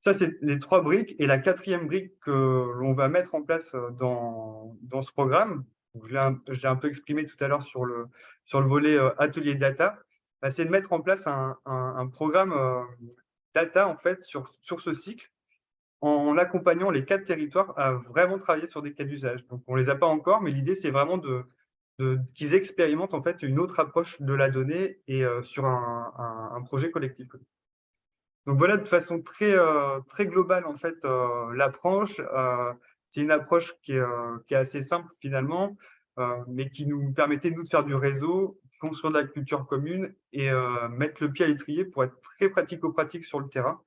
Ça, c'est les 3 briques. Et la 4e brique que l'on va mettre en place dans ce programme, je l'ai un peu exprimé tout à l'heure sur le volet atelier data, c'est de mettre en place un programme data en fait, sur ce cycle, en accompagnant les 4 territoires à vraiment travailler sur des cas d'usage. Donc, on ne les a pas encore, mais l'idée, c'est vraiment qu'ils expérimentent en fait une autre approche de la donnée et sur un projet collectif. Donc voilà, de façon très globale, en fait, l'approche. C'est une approche qui est assez simple finalement, mais qui nous permettait, nous, de faire du réseau, construire de la culture commune et mettre le pied à l'étrier pour être très pratico-pratique sur le terrain.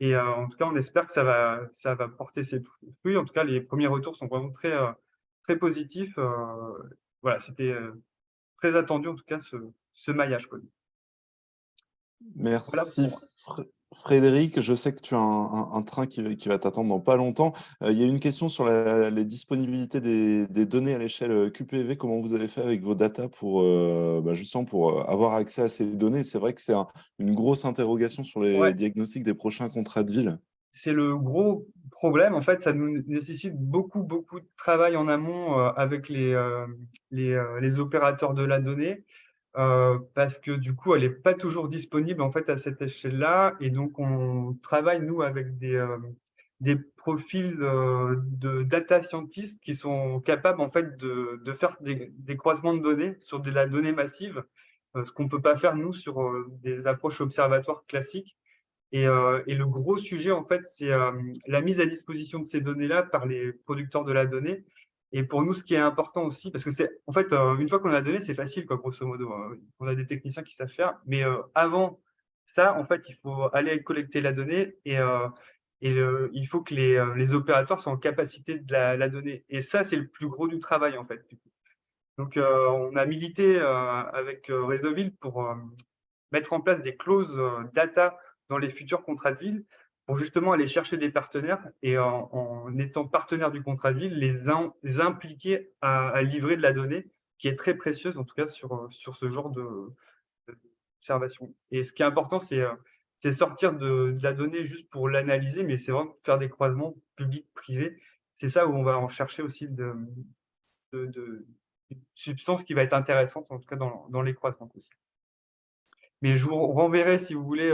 Et en tout cas, on espère que ça va porter ses fruits. En tout cas, les premiers retours sont vraiment très positifs. Voilà, c'était très attendu, en tout cas, ce maillage connu. Voilà Merci pour Frédéric. Je sais que tu as un train qui va t'attendre dans pas longtemps. Il y a une question sur les disponibilités des données à l'échelle QPV. Comment vous avez fait avec vos data pour, justement pour avoir accès à ces données? C'est vrai que c'est une grosse interrogation sur les ouais. diagnostics des prochains contrats de ville. C'est le gros problème. En fait, ça nous nécessite beaucoup de travail en amont avec les opérateurs de la donnée parce que du coup, elle n'est pas toujours disponible en fait à cette échelle-là. Et donc, on travaille, nous, avec des profils de data scientists qui sont capables en fait de faire des croisements de données sur de la donnée massive, ce qu'on ne peut pas faire, nous, sur des approches observatoires classiques. Et le gros sujet, en fait, c'est la mise à disposition de ces données-là par les producteurs de la donnée. Et pour nous, ce qui est important aussi, parce que c'est, en fait, une fois qu'on a la donnée, c'est facile, quoi, grosso modo. On a des techniciens qui savent faire. Mais avant ça, en fait, il faut aller collecter la donnée et il faut que les opérateurs soient en capacité de la donner. Et ça, c'est le plus gros du travail, en fait. Donc, on a milité avec Réseauville pour mettre en place des clauses data dans les futurs contrats de ville pour justement aller chercher des partenaires et en étant partenaire du contrat de ville, les impliquer à livrer de la donnée qui est très précieuse, en tout cas sur ce genre d'observation. Et ce qui est important, c'est sortir de la donnée juste pour l'analyser, mais c'est vraiment faire des croisements publics-privés. C'est ça où on va en chercher aussi de substances qui va être intéressante, en tout cas dans les croisements aussi. Mais je vous renverrai, si vous voulez,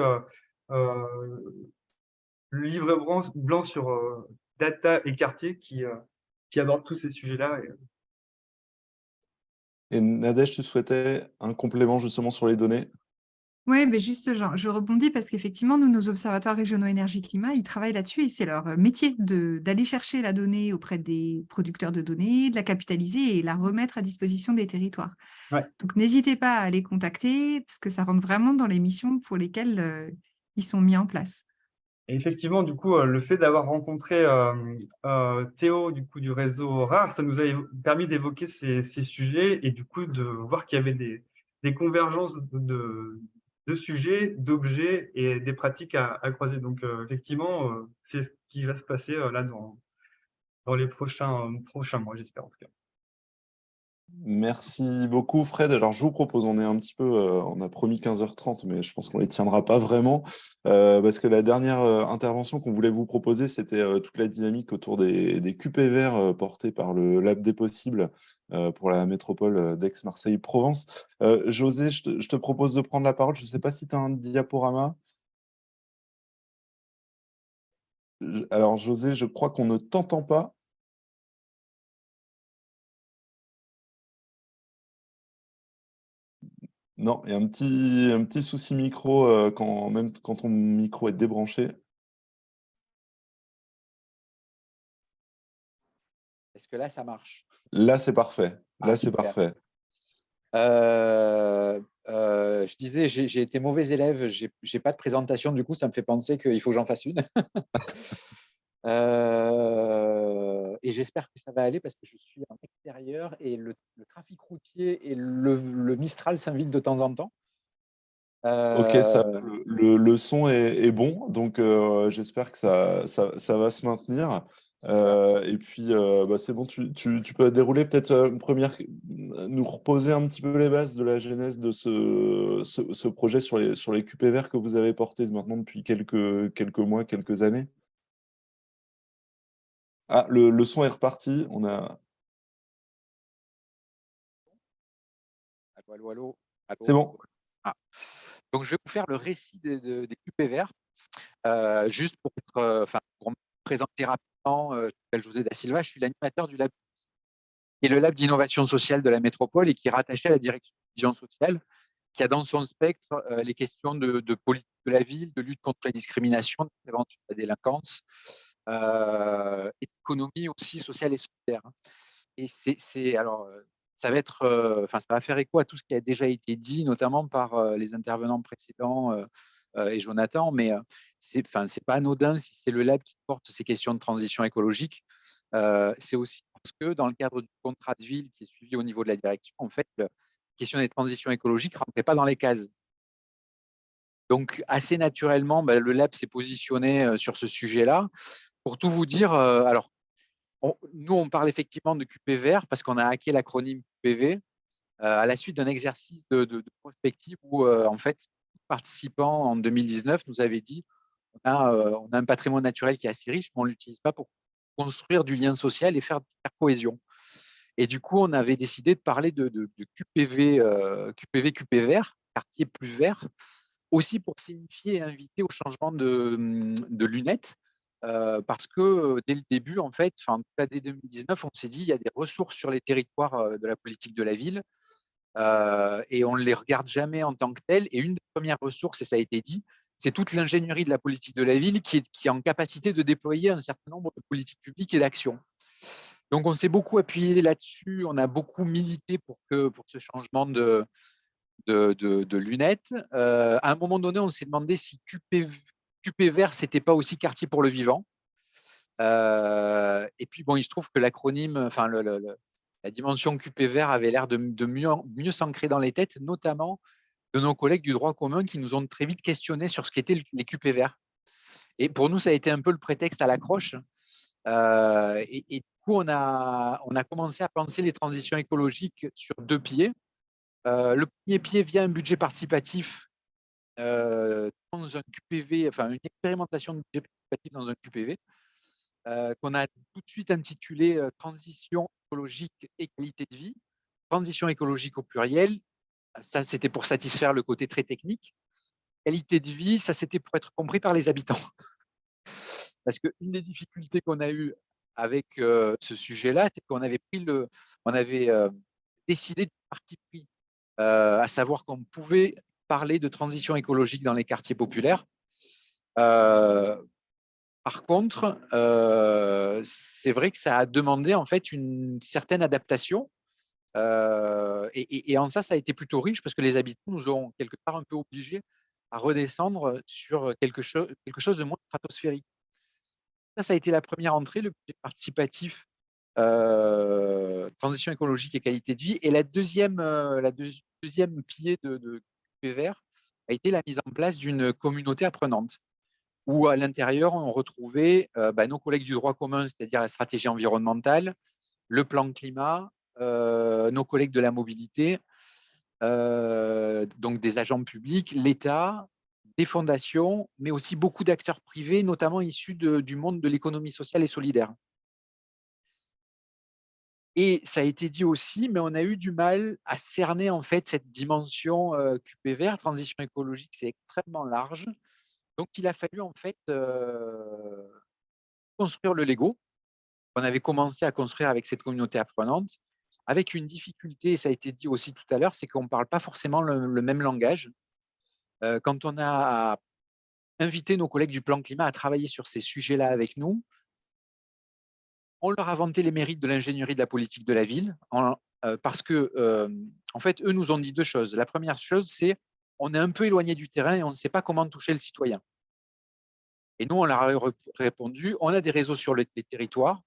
le livre blanc sur data et quartier qui aborde tous ces sujets-là. Et Nadège, tu souhaitais un complément justement sur les données? Oui, mais juste, je rebondis parce qu'effectivement, nous, nos observatoires régionaux énergie-climat, ils travaillent là-dessus et c'est leur métier d'aller chercher la donnée auprès des producteurs de données, de la capitaliser et la remettre à disposition des territoires. Ouais. Donc, n'hésitez pas à les contacter parce que ça rentre vraiment dans les missions pour lesquelles ils sont mis en place. Et effectivement, du coup, le fait d'avoir rencontré Théo du réseau RAR, ça nous a permis d'évoquer ces sujets et du coup de voir qu'il y avait des convergences de sujets, d'objets et des pratiques à croiser. Donc, effectivement, c'est ce qui va se passer là dans les prochains mois, j'espère en tout cas. Merci beaucoup Fred. Alors je vous propose, on est un petit peu, on a promis 15h30, mais je pense qu'on les tiendra pas vraiment, parce que la dernière intervention qu'on voulait vous proposer, c'était toute la dynamique autour des QPVR portés par le Lab des Possibles pour la métropole d'Aix-Marseille-Provence. José, je te propose de prendre la parole. Je ne sais pas si tu as un diaporama. Alors José, je crois qu'on ne t'entend pas. Non, il y a un petit souci micro même quand ton micro est débranché. Est-ce que là, ça marche? Là, c'est parfait. Là, c'est Super. parfait. Je disais, j'ai été mauvais élève, j'ai pas de présentation, du coup, ça me fait penser qu'il faut que j'en fasse une. Et j'espère que ça va aller parce que je suis en extérieur et le trafic routier et le Mistral s'invitent de temps en temps. Ok, le son est bon, donc j'espère que ça va se maintenir. Et puis, bah, c'est bon, tu peux dérouler peut-être une première, nous reposer un petit peu les bases de la genèse de ce projet sur les QPVR que vous avez porté maintenant depuis quelques mois, quelques années. Ah, le son est reparti. Allô, allô, C'est allô. bon. Ah. Donc, je vais vous faire le récit des QPVR, juste pour me présenter rapidement. Je m'appelle José da Silva, je suis l'animateur du lab, qui est le lab d'innovation sociale de la métropole et qui est rattaché à la direction de vision sociale, qui a dans son spectre les questions de politique de la ville, de lutte contre les discriminations, de prévention de la délinquance, et d'économie aussi sociale et solidaire. Et alors, ça va faire écho à tout ce qui a déjà été dit, notamment par les intervenants précédents et Jonathan, mais c'est pas anodin si c'est le lab qui porte ces questions de transition écologique. C'est aussi parce que dans le cadre du contrat de ville qui est suivi au niveau de la direction, en fait, la question des transitions écologiques ne rentrait pas dans les cases. Donc, assez naturellement, le lab s'est positionné sur ce sujet-là. Pour tout vous dire, alors, nous, on parle effectivement de QPVR parce qu'on a hacké l'acronyme QPV à la suite d'un exercice de prospective où, en fait, tout participant en 2019 nous avait dit on a un patrimoine naturel qui est assez riche, mais on ne l'utilise pas pour construire du lien social et faire cohésion. Et du coup, on avait décidé de parler de QPV, QPVR, quartier plus vert, aussi pour signifier et inviter au changement de lunettes. Parce que dès le début, en fait, en tout cas dès 2019, on s'est dit il y a des ressources sur les territoires de la politique de la ville et on ne les regarde jamais en tant que telles. Et une des premières ressources, et ça a été dit, c'est toute l'ingénierie de la politique de la ville qui est en capacité de déployer un certain nombre de politiques publiques et d'actions. Donc, on s'est beaucoup appuyé là-dessus, on a beaucoup milité pour ce changement de lunettes. À un moment donné, on s'est demandé si QP vert, ce n'était pas aussi quartier pour le vivant. Et puis, bon, il se trouve que l'acronyme, la dimension QP vert avait l'air de mieux s'ancrer dans les têtes, notamment de nos collègues du droit commun qui nous ont très vite questionnés sur ce qu'étaient les QP verts. Et pour nous, ça a été un peu le prétexte à l'accroche. Et du coup, on a commencé à penser les transitions écologiques sur deux pieds. Le premier pied via un budget participatif dans un QPV, enfin une expérimentation de budget participatif dans un QPV, qu'on a tout de suite intitulé Transition écologique et qualité de vie. Transition écologique au pluriel, ça c'était pour satisfaire le côté très technique. Qualité de vie, ça c'était pour être compris par les habitants. Parce qu'une des difficultés qu'on a eues avec ce sujet-là, c'est qu'on avait décidé du parti pris, à savoir qu'on pouvait parler de transition écologique dans les quartiers populaires. Par contre, c'est vrai que ça a demandé en fait une certaine adaptation. Et en ça, ça a été plutôt riche parce que les habitants nous ont quelque part un peu obligés à redescendre sur quelque chose de moins stratosphérique. Ça a été la première entrée, le budget participatif, transition écologique et qualité de vie. Et la deuxième pilier de QPVR a été la mise en place d'une communauté apprenante, où à l'intérieur, on retrouvait nos collègues du droit commun, c'est-à-dire la stratégie environnementale, le plan climat, nos collègues de la mobilité, donc des agents publics, l'État, des fondations, mais aussi beaucoup d'acteurs privés, notamment issus du monde de l'économie sociale et solidaire. Et ça a été dit aussi, mais on a eu du mal à cerner en fait cette dimension QPVR, transition écologique, c'est extrêmement large. Donc il a fallu en fait construire le Lego. On avait commencé à construire avec cette communauté apprenante, avec une difficulté, et ça a été dit aussi tout à l'heure, c'est qu'on ne parle pas forcément le même langage. Quand on a invité nos collègues du plan climat à travailler sur ces sujets-là avec nous, on leur a vanté les mérites de l'ingénierie de la politique de la ville, en parce que, en fait, eux nous ont dit deux choses. La première chose, c'est on est un peu éloigné du terrain et on ne sait pas comment toucher le citoyen. Et nous, on leur a répondu, on a des réseaux sur les territoires,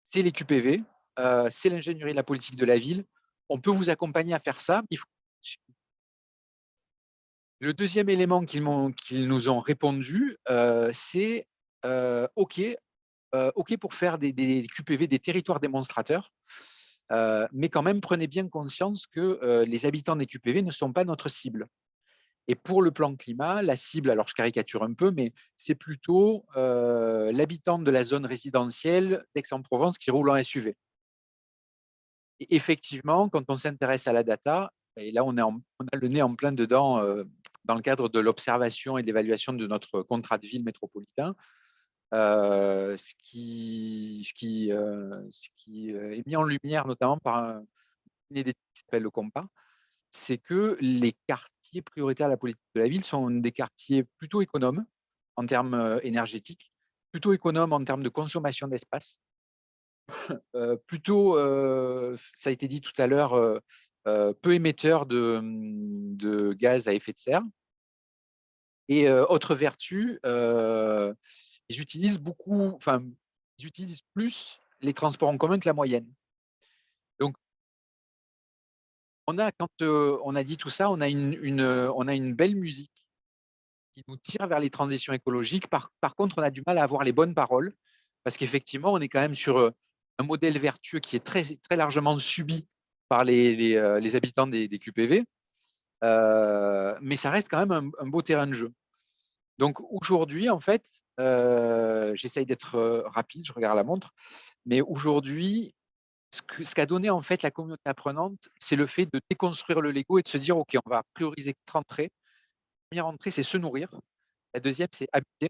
c'est les QPV, c'est l'ingénierie de la politique de la ville, on peut vous accompagner à faire ça. Le deuxième élément qu'ils nous ont répondu, c'est OK, OK pour faire des QPV, des territoires démonstrateurs, mais quand même, prenez bien conscience que les habitants des QPV ne sont pas notre cible. Et pour le plan climat, la cible, alors je caricature un peu, mais c'est plutôt l'habitant de la zone résidentielle d'Aix-en-Provence qui roule en SUV. Et effectivement, quand on s'intéresse à la data, et là on a le nez en plein dedans dans le cadre de l'observation et de l'évaluation de notre contrat de ville métropolitain, ce qui est mis en lumière notamment par une étude qui s'appelle le COMPA, c'est que les quartiers prioritaires de la politique de la ville sont des quartiers plutôt économes en termes énergétiques, plutôt économes en termes de consommation d'espace, plutôt, ça a été dit tout à l'heure, peu émetteurs de gaz à effet de serre. Et autre vertu, ils utilisent plus les transports en commun que la moyenne. Donc, quand on a dit tout ça, on a une belle musique qui nous tire vers les transitions écologiques. Par contre, on a du mal à avoir les bonnes paroles parce qu'effectivement, on est quand même sur un modèle vertueux qui est très, très largement subi par les habitants des QPV, mais ça reste quand même un beau terrain de jeu. Donc aujourd'hui, en fait, j'essaye d'être rapide, je regarde la montre, mais aujourd'hui, ce qu'a donné en fait la communauté apprenante, c'est le fait de déconstruire le Lego et de se dire, OK, on va prioriser 4 entrées. La première entrée, c'est se nourrir. La deuxième, c'est habiter. La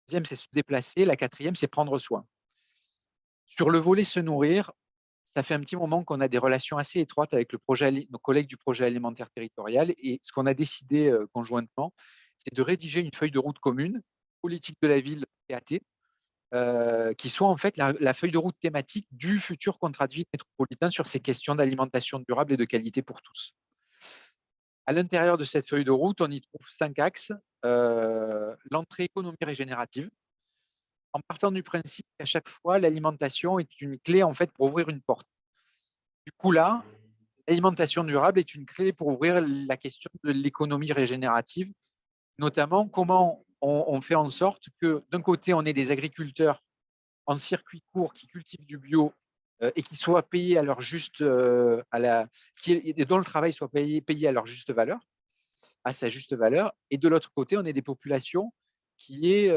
deuxième, c'est se déplacer. La quatrième, c'est prendre soin. Sur le volet se nourrir, ça fait un petit moment qu'on a des relations assez étroites avec nos collègues du projet alimentaire territorial. Et ce qu'on a décidé conjointement, c'est de rédiger une feuille de route commune, politique de la ville PAT, qui soit en fait la feuille de route thématique du futur contrat de ville métropolitain sur ces questions d'alimentation durable et de qualité pour tous. À l'intérieur de cette feuille de route, on y trouve 5 axes. L'entrée économie régénérative, en partant du principe qu'à chaque fois, l'alimentation est une clé en fait pour ouvrir une porte. Du coup là, l'alimentation durable est une clé pour ouvrir la question de l'économie régénérative, notamment comment on fait en sorte que d'un côté, on ait des agriculteurs en circuit court qui cultivent du bio et qui soient payés à leur juste, dont le travail soit payé à leur juste valeur, à sa juste valeur. Et de l'autre côté, on est des populations qui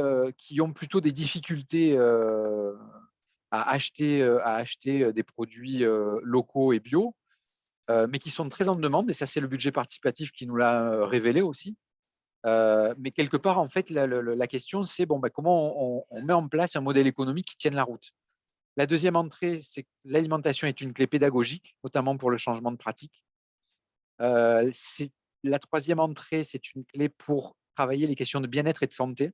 ont plutôt des difficultés à acheter des produits locaux et bio, mais qui sont très en demande. Et ça, c'est le budget participatif qui nous l'a révélé aussi. Mais quelque part, en fait, la question, c'est comment on met en place un modèle économique qui tienne la route. La deuxième entrée, c'est que l'alimentation est une clé pédagogique, notamment pour le changement de pratique. La troisième entrée, c'est une clé pour travailler les questions de bien-être et de santé.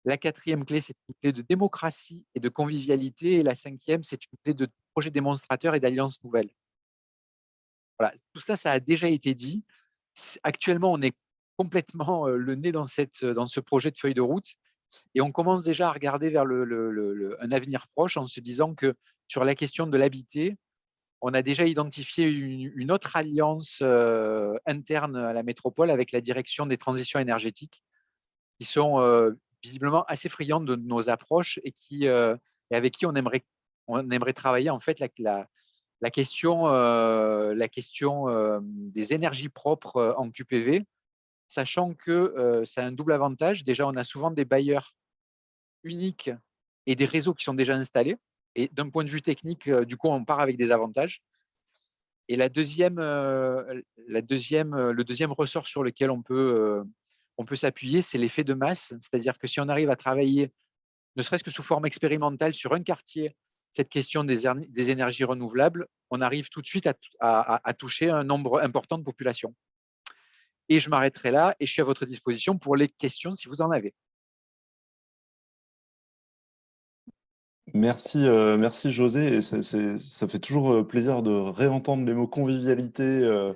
La quatrième clé, c'est une clé de démocratie et de convivialité. Et la cinquième, c'est une clé de projet démonstrateur et d'alliance nouvelle. Voilà, tout ça, ça a déjà été dit. Actuellement, on est complètement le nez dans ce projet de feuille de route. Et on commence déjà à regarder vers un avenir proche en se disant que sur la question de l'habiter, on a déjà identifié une autre alliance interne à la métropole avec la direction des transitions énergétiques, qui sont visiblement assez friandes de nos approches et avec qui on aimerait travailler en fait la question des énergies propres en QPV, sachant que ça a un double avantage. Déjà, on a souvent des bailleurs uniques et des réseaux qui sont déjà installés. Et d'un point de vue technique, du coup, on part avec des avantages. Et le deuxième ressort sur lequel on peut s'appuyer, c'est l'effet de masse. C'est-à-dire que si on arrive à travailler, ne serait-ce que sous forme expérimentale, sur un quartier, cette question des énergies renouvelables, on arrive tout de suite à toucher un nombre important de populations. Et je m'arrêterai là et je suis à votre disposition pour les questions si vous en avez. Merci José. Et ça fait toujours plaisir de réentendre les mots convivialité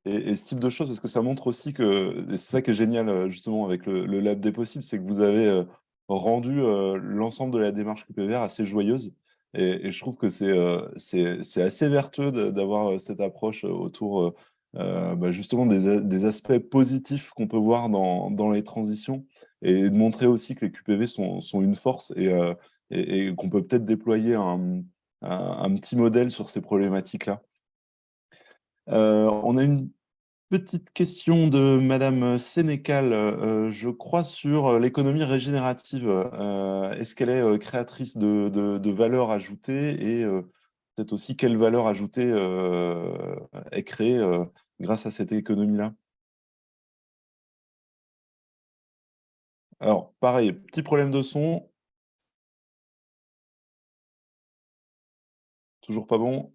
et ce type de choses, parce que ça montre aussi que, et c'est ça qui est génial justement avec le Lab des possibles, c'est que vous avez rendu l'ensemble de la démarche QPVR assez joyeuse. Et je trouve que c'est assez vertueux d'avoir cette approche autour justement des aspects positifs qu'on peut voir dans les transitions, et de montrer aussi que les QPV sont une force, et qu'on peut peut-être déployer un petit modèle sur ces problématiques-là. On a une petite question de Madame Sénécal, je crois, sur l'économie régénérative. Est-ce qu'elle est créatrice de valeur ajoutée, et peut-être aussi quelle valeur ajoutée est créée grâce à cette économie-là? Alors, pareil, petit problème de son. Toujours pas bon.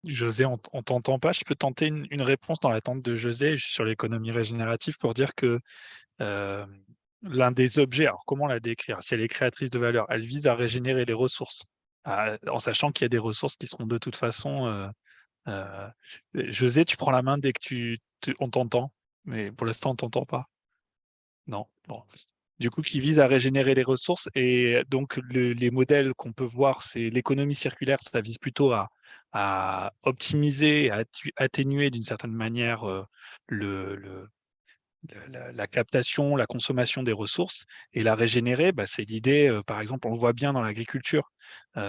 José, on t'entend pas. Je peux tenter une réponse dans l'attente de José sur l'économie régénérative pour dire que l'un des objets, alors comment la décrire? Si elle est créatrice de valeur, elle vise à régénérer les ressources, en sachant qu'il y a des ressources qui seront de toute façon. José, tu prends la main dès que on t'entend, mais pour l'instant, on t'entend pas. Non, bon. Du coup, qui vise à régénérer les ressources. Et donc, les modèles qu'on peut voir, c'est l'économie circulaire, ça vise plutôt à optimiser, à atténuer d'une certaine manière la captation, la consommation des ressources. Et la régénérer, c'est l'idée, par exemple, on le voit bien dans l'agriculture.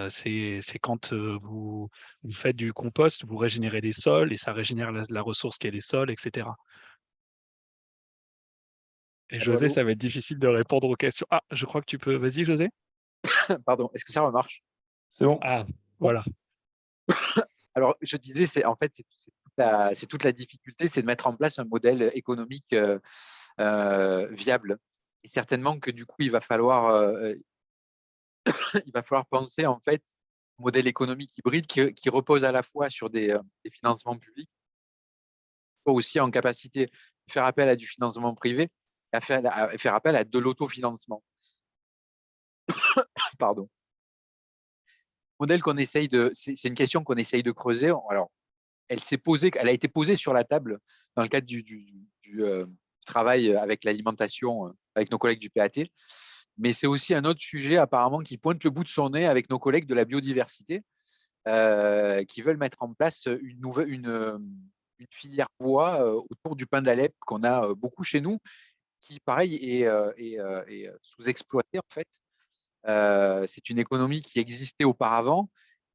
C'est quand vous faites du compost, vous régénérez les sols et ça régénère la ressource qui est les sols, etc. Et Allô, José, allô. ça va être difficile de répondre aux questions. Ah, je crois que tu peux. Vas-y, José. Pardon, est-ce que ça remarche? C'est bon. Ah, voilà. Alors, je disais, en fait, c'est toute la difficulté, c'est de mettre en place un modèle économique viable. Et certainement que du coup, il va falloir penser en fait un modèle économique hybride qui repose à la fois sur des financements publics, aussi en capacité de faire appel à du financement privé, et à faire appel à de l'autofinancement. Pardon. Modèle qu'on essaye c'est une question qu'on essaye de creuser. Alors, elle a été posée sur la table dans le cadre du travail avec l'alimentation, avec nos collègues du PAT. Mais c'est aussi un autre sujet apparemment qui pointe le bout de son nez avec nos collègues de la biodiversité, qui veulent mettre en place une filière bois autour du pin d'Alep qu'on a beaucoup chez nous, qui pareil est sous-exploité en fait. C'est une économie qui existait auparavant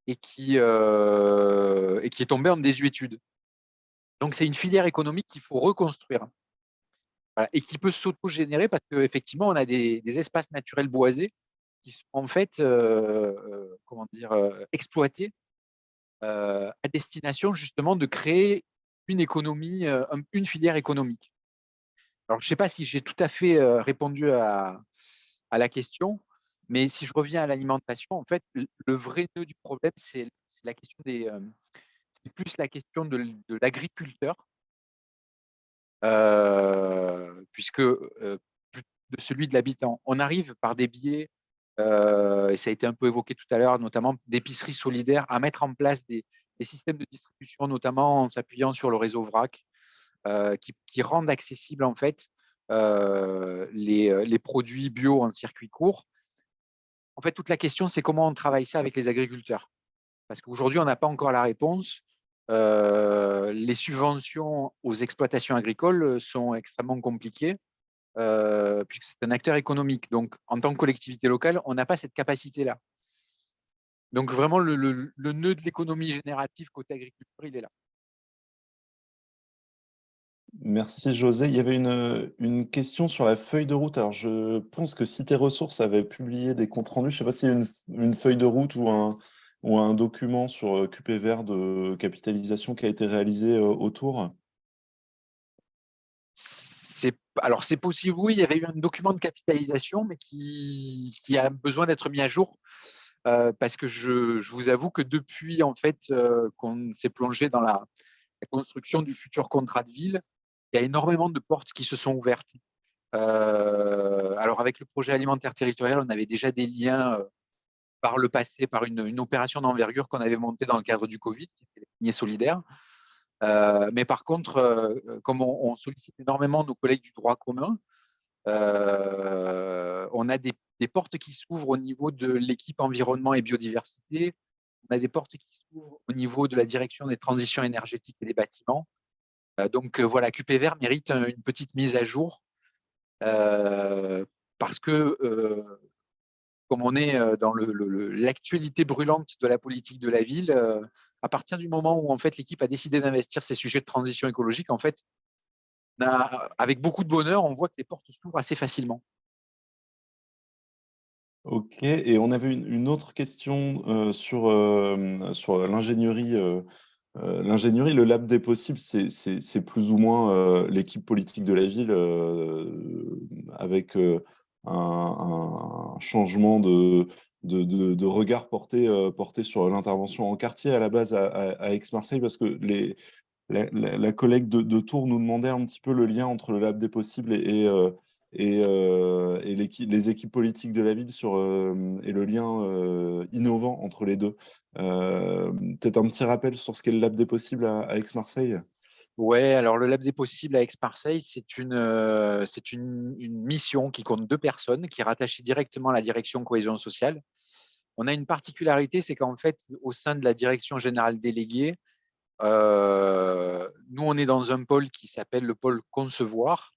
et qui est tombée en désuétude. Donc, c'est une filière économique qu'il faut reconstruire. Voilà, et qui peut s'auto-générer parce qu'effectivement, on a des espaces naturels boisés qui sont en fait exploités à destination justement de créer une économie, une filière économique. Alors, je ne sais pas si j'ai tout à fait répondu à la question, mais si je reviens à l'alimentation, en fait, le vrai nœud du problème, c'est la question c'est plus la question de l'agriculteur, puisque de celui de l'habitant. On arrive par des biais, et ça a été un peu évoqué tout à l'heure, notamment d'épiceries solidaires, à mettre en place des systèmes de distribution, notamment en s'appuyant sur le réseau VRAC, qui rendent accessibles en fait les produits bio en circuit court. En fait, toute la question, c'est comment on travaille ça avec les agriculteurs. Parce qu'aujourd'hui, on n'a pas encore la réponse. Les subventions aux exploitations agricoles sont extrêmement compliquées, puisque c'est un acteur économique. Donc, en tant que collectivité locale, on n'a pas cette capacité-là. Donc, vraiment, le nœud de l'économie générative côté agriculture, il est là. Merci José. Il y avait une question sur la feuille de route. Alors, je pense que Cité Ressources avait publié des comptes rendus. Je ne sais pas s'il y a une feuille de route ou un document sur QPVR de capitalisation qui a été réalisé autour. Alors, c'est possible, oui, il y avait eu un document de capitalisation, mais qui a besoin d'être mis à jour. Parce que je vous avoue que depuis en fait qu'on s'est plongé dans la construction du futur contrat de ville, il y a énormément de portes qui se sont ouvertes. Alors, avec le projet alimentaire territorial, on avait déjà des liens par le passé, par une opération d'envergure qu'on avait montée dans le cadre du Covid, qui était les paniers solidaires. Mais par contre, comme on sollicite énormément nos collègues du droit commun, on a des portes qui s'ouvrent au niveau de l'équipe environnement et biodiversité. On a des portes qui s'ouvrent au niveau de la direction des transitions énergétiques et des bâtiments. Donc voilà, QP Vert mérite une petite mise à jour parce que comme on est dans l'actualité brûlante de la politique de la ville, à partir du moment où en fait l'équipe a décidé d'investir ces sujets de transition écologique, en fait, avec beaucoup de bonheur, on voit que les portes s'ouvrent assez facilement. Ok, et on avait une autre question sur l'ingénierie. L'ingénierie, le lab des possibles, c'est plus ou moins l'équipe politique de la ville avec un changement de regard porté sur l'intervention en quartier à la base à Aix-Marseille, parce que la collègue de Tours nous demandait un petit peu le lien entre le lab des possibles et les équipes politiques de la ville et le lien innovant entre les deux. Peut-être un petit rappel sur ce qu'est le lab des possibles à Aix-Marseille. Ouais, alors le Lab des possibles à Aix-Marseille, c'est une mission qui compte 2 personnes, qui est rattachée directement à la direction cohésion sociale. On a une particularité, c'est qu'en fait, au sein de la direction générale déléguée, nous, on est dans un pôle qui s'appelle le pôle concevoir,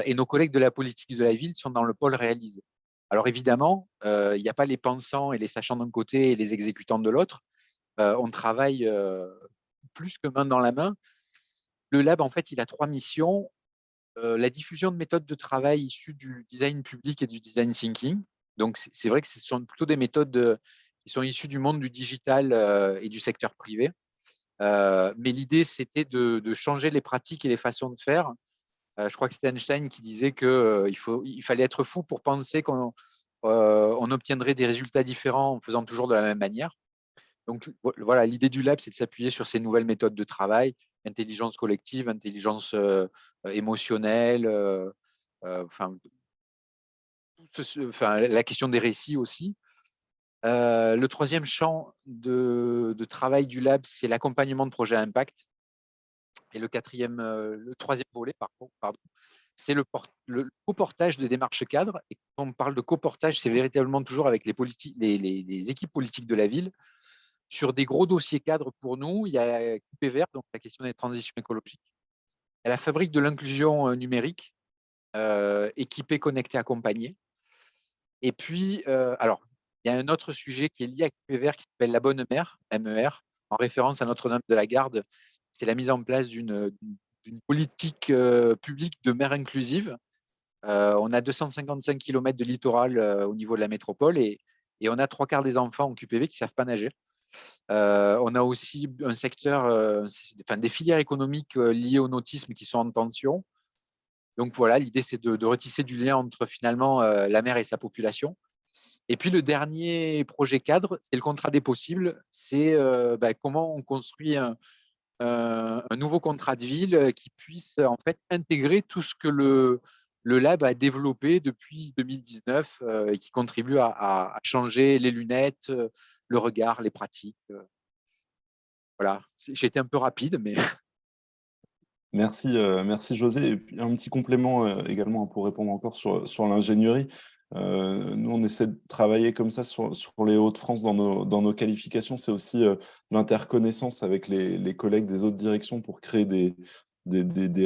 et nos collègues de la politique de la ville sont dans le pôle réaliser. Alors évidemment, il n'y a pas les pensants et les sachants d'un côté et les exécutants de l'autre. On travaille plus que main dans la main. Le lab, en fait, il a 3 missions. La diffusion de méthodes de travail issues du design public et du design thinking. Donc, c'est vrai que ce sont plutôt des méthodes qui sont issues du monde du digital et du secteur privé. Mais l'idée, c'était de changer les pratiques et les façons de faire. Je crois que c'était Einstein qui disait qu'il fallait être fou pour penser qu'on obtiendrait des résultats différents en faisant toujours de la même manière. Donc voilà, l'idée du lab, c'est de s'appuyer sur ces nouvelles méthodes de travail, intelligence collective, intelligence émotionnelle, enfin, la question des récits aussi. Le troisième champ de travail du lab, c'est l'accompagnement de projets à impact. Et le troisième volet, pardon, c'est le coportage de démarches cadres. Et quand on parle de coportage, c'est véritablement toujours avec les équipes politiques de la ville. Sur des gros dossiers cadres pour nous, il y a QP Vert, donc la question des transitions écologiques. Il y a la fabrique de l'inclusion numérique, équipée, connectée, accompagnée. Et puis, alors, il y a un autre sujet qui est lié à QP Vert qui s'appelle la bonne mère, MER, en référence à Notre-Dame de la Garde. C'est la mise en place d'une politique publique de mer inclusive. On a 255 km de littoral au niveau de la métropole et on a 3/4 des enfants en QPV qui ne savent pas nager. On a aussi un secteur, des filières économiques liées au nautisme qui sont en tension. Donc voilà, l'idée, c'est de retisser du lien entre finalement la mer et sa population. Et puis le dernier projet cadre, c'est le contrat des possibles. C'est comment on construit un nouveau contrat de ville qui puisse en fait intégrer tout ce que le lab a développé depuis 2019 et qui contribue à changer les lunettes, le regard, les pratiques. Voilà, j'ai été un peu rapide, mais Merci José. Et puis un petit complément également pour répondre encore sur l'ingénierie. Nous, on essaie de travailler comme ça sur les Hauts-de-France dans nos qualifications. C'est aussi l'interconnaissance avec les collègues des autres directions pour créer des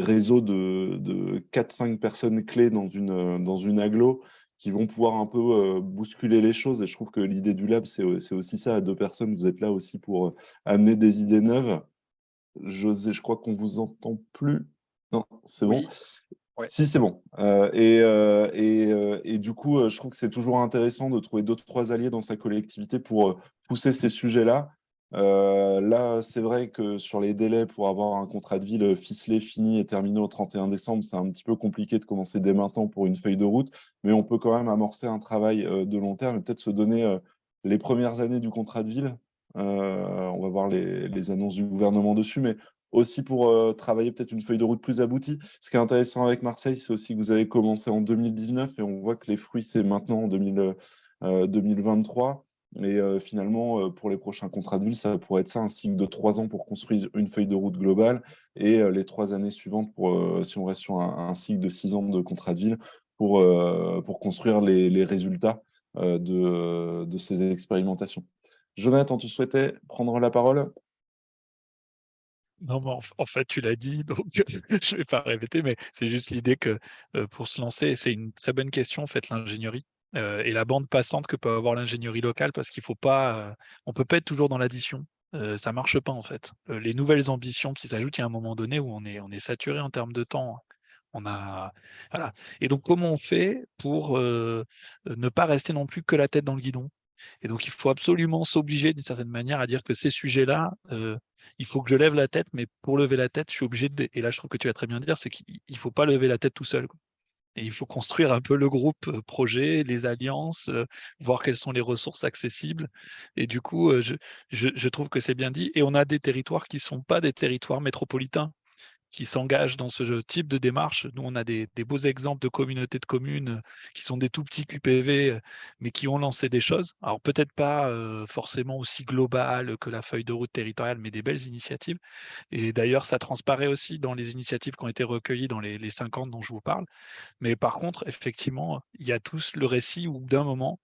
réseaux de 4-5 personnes clés dans une agglo qui vont pouvoir un peu bousculer les choses. Et je trouve que l'idée du lab, c'est aussi ça. À 2 personnes, vous êtes là aussi pour amener des idées neuves. José, je crois qu'on vous entend plus. Non, c'est bon. oui, ouais. Si, c'est bon. Et du coup, je trouve que c'est toujours intéressant de trouver 2-3 alliés dans sa collectivité pour pousser ces sujets-là. Là, c'est vrai que sur les délais pour avoir un contrat de ville ficelé, fini et terminé au 31 décembre, c'est un petit peu compliqué de commencer dès maintenant pour une feuille de route, mais on peut quand même amorcer un travail de long terme et peut-être se donner les premières années du contrat de ville. On va voir les annonces du gouvernement dessus, mais aussi pour travailler peut-être une feuille de route plus aboutie. Ce qui est intéressant avec Marseille, c'est aussi que vous avez commencé en 2019 et on voit que les fruits, c'est maintenant en 2023. Mais finalement, pour les prochains contrats de ville, ça pourrait être ça, un cycle de 3 ans pour construire une feuille de route globale et les 3 années suivantes, si on reste sur un cycle de 6 ans de contrat de ville, pour construire les résultats de ces expérimentations. Jonathan, tu souhaitais prendre la parole? Non, mais en fait, tu l'as dit, donc je ne vais pas répéter, mais c'est juste l'idée que pour se lancer, c'est une très bonne question, en fait, l'ingénierie et la bande passante que peut avoir l'ingénierie locale, parce qu'il faut pas, on peut pas être toujours dans l'addition. Ça marche pas, en fait. Les nouvelles ambitions qui s'ajoutent, il y a un moment donné où on est saturé en termes de temps. On a, voilà. Et donc, comment on fait pour ne pas rester non plus que la tête dans le guidon? Et donc, il faut absolument s'obliger d'une certaine manière à dire que ces sujets-là, il faut que je lève la tête, mais pour lever la tête, je suis obligé de. Et là, je trouve que tu vas très bien dire, c'est qu'il ne faut pas lever la tête tout seul, quoi. Et il faut construire un peu le groupe projet, les alliances, voir quelles sont les ressources accessibles. Et du coup, je trouve que c'est bien dit. Et on a des territoires qui ne sont pas des territoires métropolitains, qui s'engagent dans ce type de démarche. Nous, on a des beaux exemples de communautés de communes qui sont des tout petits QPV, mais qui ont lancé des choses. Alors peut-être pas forcément aussi globales que la feuille de route territoriale, mais des belles initiatives. Et d'ailleurs, ça transparaît aussi dans les initiatives qui ont été recueillies dans les 50 dont je vous parle. Mais par contre, effectivement, il y a tous le récit où d'un moment,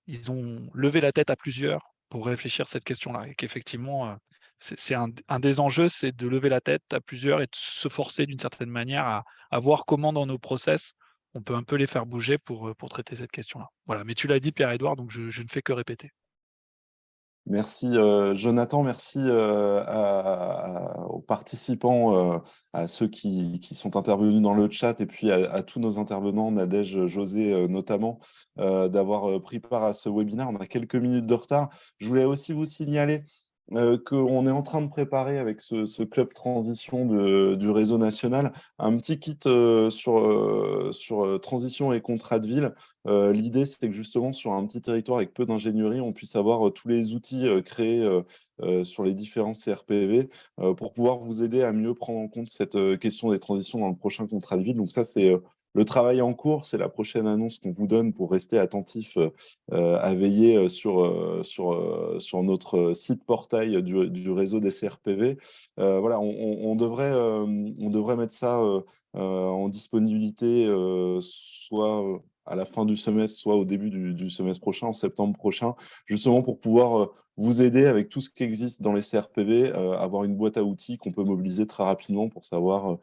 ils ont levé la tête à plusieurs pour réfléchir à cette question-là. Et qu'effectivement, c'est un des enjeux, c'est de lever la tête à plusieurs et de se forcer d'une certaine manière à voir comment dans nos process, on peut un peu les faire bouger pour traiter cette question-là. Voilà, mais tu l'as dit, Pierre-Édouard, donc je ne fais que répéter. Merci Jonathan, merci aux participants, à ceux qui sont intervenus dans le chat et puis à tous nos intervenants, Nadège, José notamment, d'avoir pris part à ce webinaire. On a quelques minutes de retard. Je voulais aussi vous signaler qu'on est en train de préparer avec ce club transition du réseau national un petit kit sur transition et contrat de ville. L'idée, c'est que justement, sur un petit territoire avec peu d'ingénierie, on puisse avoir tous les outils créés sur les différents CRPV pour pouvoir vous aider à mieux prendre en compte cette question des transitions dans le prochain contrat de ville. Donc ça, c'est le travail en cours, c'est la prochaine annonce qu'on vous donne pour rester attentif à veiller sur notre site portail du réseau des CRPV. Voilà, on devrait mettre ça en disponibilité soit à la fin du semestre, soit au début du semestre prochain, en septembre prochain, justement pour pouvoir vous aider avec tout ce qui existe dans les CRPV, avoir une boîte à outils qu'on peut mobiliser très rapidement pour savoir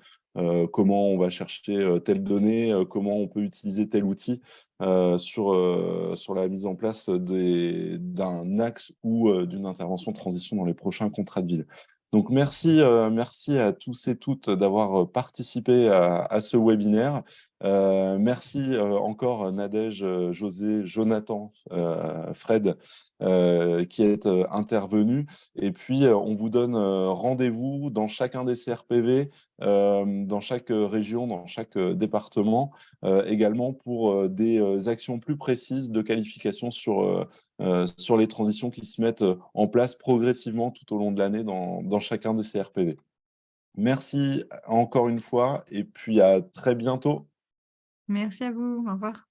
comment on va chercher telle donnée, comment on peut utiliser tel outil sur la mise en place d'un axe ou d'une intervention de transition dans les prochains contrats de ville. Donc merci à tous et toutes d'avoir participé à ce webinaire. Merci encore Nadège, José, Jonathan, Fred qui est intervenu. Et puis on vous donne rendez-vous dans chacun des CRPV, dans chaque région, dans chaque département, également pour des actions plus précises de qualification sur les transitions qui se mettent en place progressivement tout au long de l'année dans chacun des CRPV. Merci encore une fois et puis à très bientôt. Merci à vous. Au revoir.